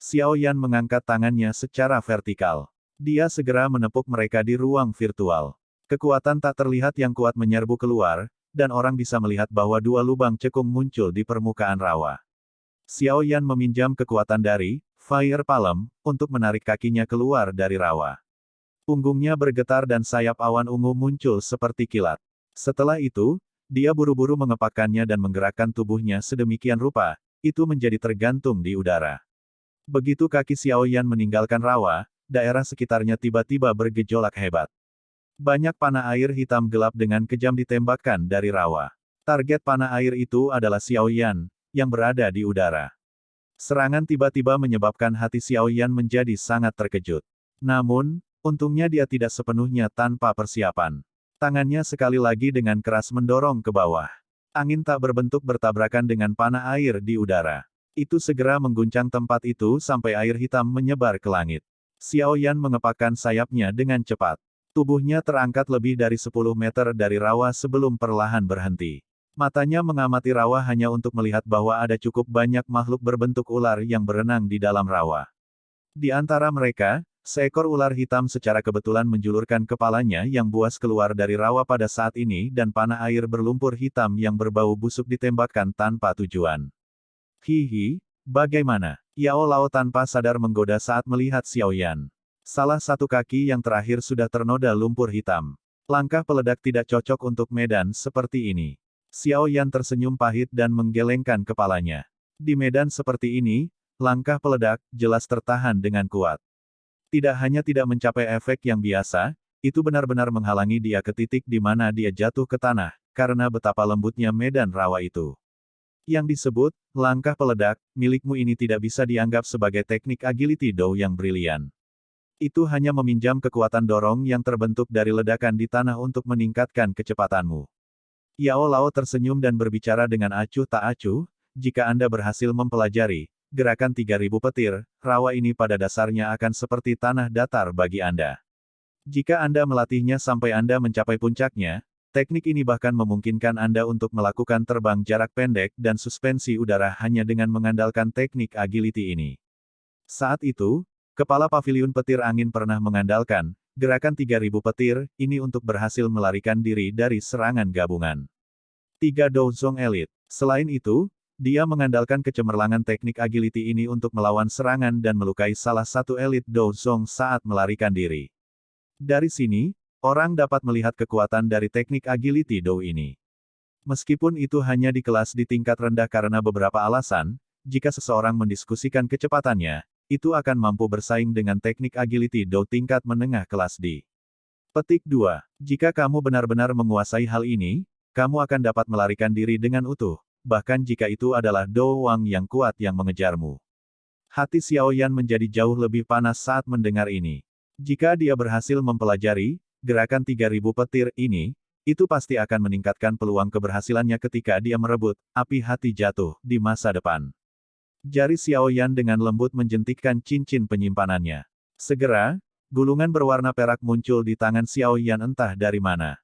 Xiaoyan mengangkat tangannya secara vertikal. Dia segera menepuk mereka di ruang virtual. Kekuatan tak terlihat yang kuat menyerbu keluar, dan orang bisa melihat bahwa dua lubang cekung muncul di permukaan rawa. Xiaoyan meminjam kekuatan dari Fire Palm untuk menarik kakinya keluar dari rawa. Punggungnya bergetar dan sayap awan ungu muncul seperti kilat. Setelah itu, dia buru-buru mengepakkannya dan menggerakkan tubuhnya sedemikian rupa, itu menjadi tergantung di udara. Begitu kaki Xiaoyan meninggalkan rawa, daerah sekitarnya tiba-tiba bergejolak hebat. Banyak panah air hitam gelap dengan kejam ditembakkan dari rawa. Target panah air itu adalah Xiaoyan, yang berada di udara. Serangan tiba-tiba menyebabkan hati Xiaoyan menjadi sangat terkejut. Namun, untungnya dia tidak sepenuhnya tanpa persiapan. Tangannya sekali lagi dengan keras mendorong ke bawah. Angin tak berbentuk bertabrakan dengan panah air di udara. Itu segera mengguncang tempat itu sampai air hitam menyebar ke langit. Xiaoyan mengepakkan sayapnya dengan cepat. Tubuhnya terangkat lebih dari 10 meter dari rawa sebelum perlahan berhenti. Matanya mengamati rawa hanya untuk melihat bahwa ada cukup banyak makhluk berbentuk ular yang berenang di dalam rawa. Di antara mereka, seekor ular hitam secara kebetulan menjulurkan kepalanya yang buas keluar dari rawa pada saat ini dan panah air berlumpur hitam yang berbau busuk ditembakkan tanpa tujuan. Hihi, bagaimana? Yao Lao tanpa sadar menggoda saat melihat Xiaoyan. Salah satu kaki yang terakhir sudah ternoda lumpur hitam. Langkah peledak tidak cocok untuk medan seperti ini. Xiaoyan tersenyum pahit dan menggelengkan kepalanya. Di medan seperti ini, langkah peledak jelas tertahan dengan kuat. Tidak hanya tidak mencapai efek yang biasa, itu benar-benar menghalangi dia ke titik di mana dia jatuh ke tanah, karena betapa lembutnya medan rawa itu. Yang disebut, langkah peledak, milikmu ini tidak bisa dianggap sebagai teknik agility Dou yang brilian. Itu hanya meminjam kekuatan dorong yang terbentuk dari ledakan di tanah untuk meningkatkan kecepatanmu. Yao Lao tersenyum dan berbicara dengan acuh tak acuh, jika Anda berhasil mempelajari gerakan 3000 petir, rawa ini pada dasarnya akan seperti tanah datar bagi Anda. Jika Anda melatihnya sampai Anda mencapai puncaknya, teknik ini bahkan memungkinkan Anda untuk melakukan terbang jarak pendek dan suspensi udara hanya dengan mengandalkan teknik agility ini. Saat itu, Kepala Paviliun Petir Angin pernah mengandalkan gerakan 3000 petir ini untuk berhasil melarikan diri dari serangan gabungan 3 Douzong Elite. Selain itu, dia mengandalkan kecemerlangan teknik agility ini untuk melawan serangan dan melukai salah satu elit Douzong saat melarikan diri. Dari sini, orang dapat melihat kekuatan dari teknik agility Dou ini. Meskipun itu hanya di kelas di tingkat rendah karena beberapa alasan, jika seseorang mendiskusikan kecepatannya, itu akan mampu bersaing dengan teknik agility Dou tingkat menengah kelas D. Petik 2. Jika kamu benar-benar menguasai hal ini, kamu akan dapat melarikan diri dengan utuh, bahkan jika itu adalah Dou Wang yang kuat yang mengejarmu. Hati Xiaoyan menjadi jauh lebih panas saat mendengar ini. Jika dia berhasil mempelajari gerakan 3000 petir ini, itu pasti akan meningkatkan peluang keberhasilannya ketika dia merebut api hati jatuh di masa depan. Jari Xiaoyan dengan lembut menjentikkan cincin penyimpanannya. Segera, gulungan berwarna perak muncul di tangan Xiaoyan entah dari mana.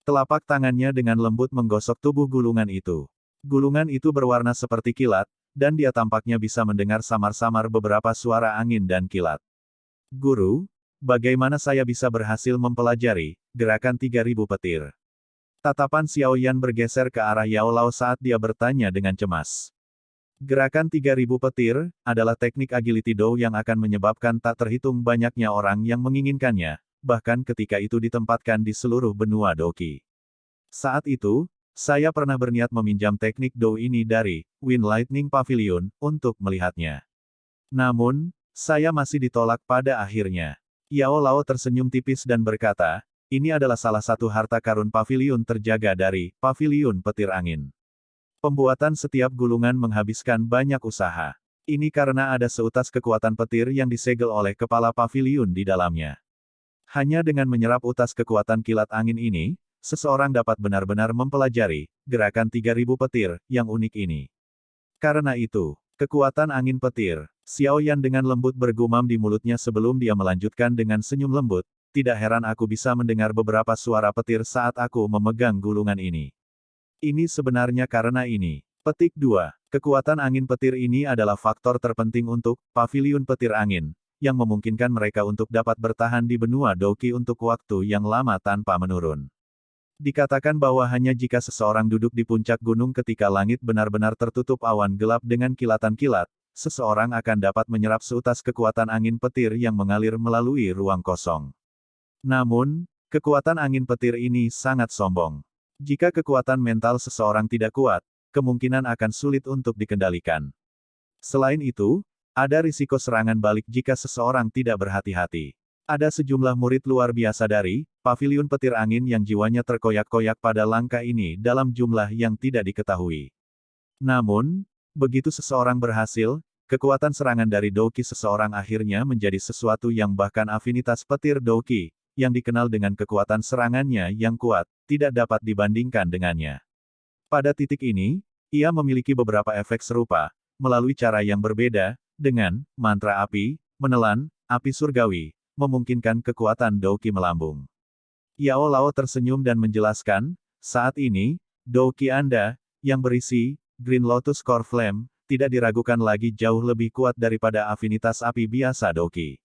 Telapak tangannya dengan lembut menggosok tubuh gulungan itu. Gulungan itu berwarna seperti kilat, dan dia tampaknya bisa mendengar samar-samar beberapa suara angin dan kilat. Guru, bagaimana saya bisa berhasil mempelajari gerakan 3000 petir? Tatapan Xiaoyan bergeser ke arah Yao Lao saat dia bertanya dengan cemas. Gerakan 3000 petir adalah teknik agility Dou yang akan menyebabkan tak terhitung banyaknya orang yang menginginkannya, bahkan ketika itu ditempatkan di seluruh benua Doqi. Saat itu, saya pernah berniat meminjam teknik Dou ini dari Wind Lightning Pavilion untuk melihatnya. Namun, saya masih ditolak pada akhirnya. Yao Lao tersenyum tipis dan berkata, ini adalah salah satu harta karun pavilion terjaga dari Pavilion Petir Angin. Pembuatan setiap gulungan menghabiskan banyak usaha. Ini karena ada seutas kekuatan petir yang disegel oleh kepala pavilion di dalamnya. Hanya dengan menyerap utas kekuatan kilat angin ini, seseorang dapat benar-benar mempelajari gerakan 3000 petir yang unik ini. Karena itu, Kekuatan angin petir. Xiao Yan dengan lembut bergumam di mulutnya sebelum dia melanjutkan dengan senyum lembut. Tidak heran aku bisa mendengar beberapa suara petir saat aku memegang gulungan ini. Ini sebenarnya karena ini. Petik 2. Kekuatan angin petir ini adalah faktor terpenting untuk paviliun petir angin, yang memungkinkan mereka untuk dapat bertahan di benua Doki untuk waktu yang lama tanpa menurun. Dikatakan bahwa hanya jika seseorang duduk di puncak gunung ketika langit benar-benar tertutup awan gelap dengan kilatan kilat, seseorang akan dapat menyerap seutas kekuatan angin petir yang mengalir melalui ruang kosong. Namun, kekuatan angin petir ini sangat sombong. Jika kekuatan mental seseorang tidak kuat, kemungkinan akan sulit untuk dikendalikan. Selain itu, ada risiko serangan balik jika seseorang tidak berhati-hati. Ada sejumlah murid luar biasa dari paviliun petir angin yang jiwanya terkoyak-koyak pada langkah ini dalam jumlah yang tidak diketahui. Namun, begitu seseorang berhasil, kekuatan serangan dari Doki seseorang akhirnya menjadi sesuatu yang bahkan afinitas petir Doki, yang dikenal dengan kekuatan serangannya yang kuat, tidak dapat dibandingkan dengannya. Pada titik ini, ia memiliki beberapa efek serupa, melalui cara yang berbeda, dengan mantra api, menelan, api surgawi, memungkinkan kekuatan Doki melambung. Yao Lao tersenyum dan menjelaskan, saat ini, Doki Anda, yang berisi Green Lotus Core Flame, tidak diragukan lagi jauh lebih kuat daripada afinitas api biasa Doki.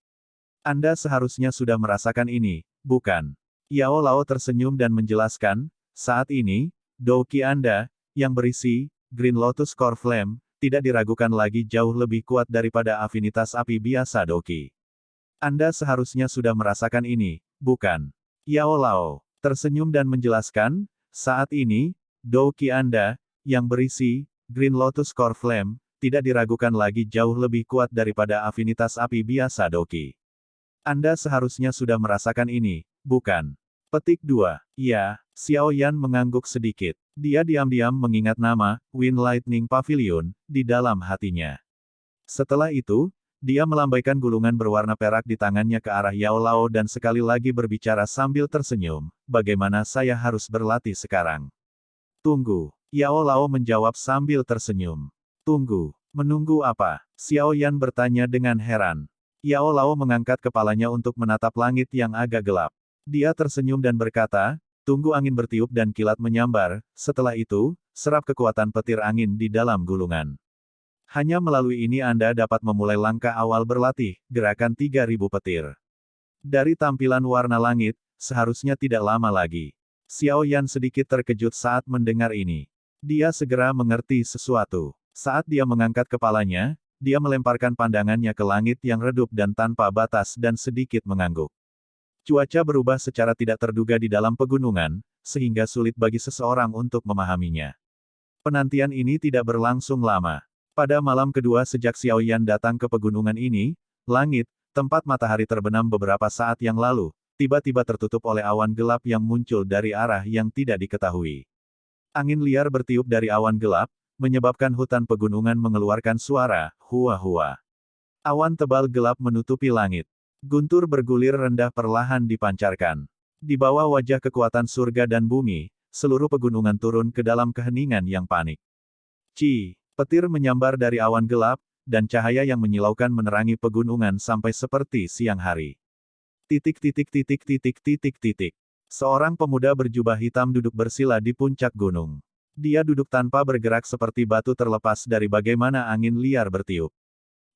Anda seharusnya sudah merasakan ini, bukan? Yao Lao tersenyum dan menjelaskan, saat ini, Doki Anda, yang berisi Green Lotus Core Flame, tidak diragukan lagi jauh lebih kuat daripada afinitas api biasa Doki. Anda seharusnya sudah merasakan ini, bukan? Yao Lao tersenyum dan menjelaskan, saat ini, Doki Anda, yang berisi Green Lotus Core Flame, tidak diragukan lagi jauh lebih kuat daripada afinitas api biasa Doki. Anda seharusnya sudah merasakan ini, bukan? Petik 2. Ya, Xiao Yan mengangguk sedikit. Dia diam-diam mengingat nama Wind Lightning Pavilion di dalam hatinya. Setelah itu, dia melambaikan gulungan berwarna perak di tangannya ke arah Yao Lao dan sekali lagi berbicara sambil tersenyum, bagaimana saya harus berlatih sekarang? Tunggu. Yao Lao menjawab sambil tersenyum. Tunggu. Menunggu apa? Xiao Yan bertanya dengan heran. Yao Lao mengangkat kepalanya untuk menatap langit yang agak gelap. Dia tersenyum dan berkata, tunggu angin bertiup dan kilat menyambar, setelah itu, serap kekuatan petir angin di dalam gulungan. Hanya melalui ini Anda dapat memulai langkah awal berlatih, gerakan 3000 petir. Dari tampilan warna langit, seharusnya tidak lama lagi. Xiao Yan sedikit terkejut saat mendengar ini. Dia segera mengerti sesuatu. Saat dia mengangkat kepalanya, dia melemparkan pandangannya ke langit yang redup dan tanpa batas dan sedikit mengangguk. Cuaca berubah secara tidak terduga di dalam pegunungan, sehingga sulit bagi seseorang untuk memahaminya. Penantian ini tidak berlangsung lama. Pada malam kedua sejak Xiao Yan datang ke pegunungan ini, langit, tempat matahari terbenam beberapa saat yang lalu, tiba-tiba tertutup oleh awan gelap yang muncul dari arah yang tidak diketahui. Angin liar bertiup dari awan gelap, menyebabkan hutan pegunungan mengeluarkan suara, hua-hua. Awan tebal gelap menutupi langit. Guntur bergulir rendah perlahan dipancarkan. Di bawah wajah kekuatan surga dan bumi, seluruh pegunungan turun ke dalam keheningan yang panik. Petir menyambar dari awan gelap, dan cahaya yang menyilaukan menerangi pegunungan sampai seperti siang hari. Seorang pemuda berjubah hitam duduk bersila di puncak gunung. Dia duduk tanpa bergerak seperti batu terlepas dari bagaimana angin liar bertiup.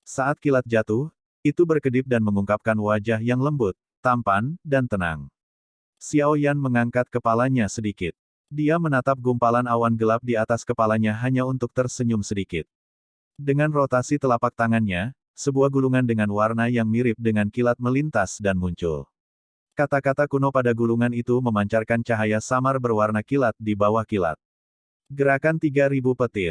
Saat kilat jatuh, itu berkedip dan mengungkapkan wajah yang lembut, tampan, dan tenang. Xiao Yan mengangkat kepalanya sedikit. Dia menatap gumpalan awan gelap di atas kepalanya hanya untuk tersenyum sedikit. Dengan rotasi telapak tangannya, sebuah gulungan dengan warna yang mirip dengan kilat melintas dan muncul. Kata-kata kuno pada gulungan itu memancarkan cahaya samar berwarna kilat di bawah kilat. Gerakan 3000 petir.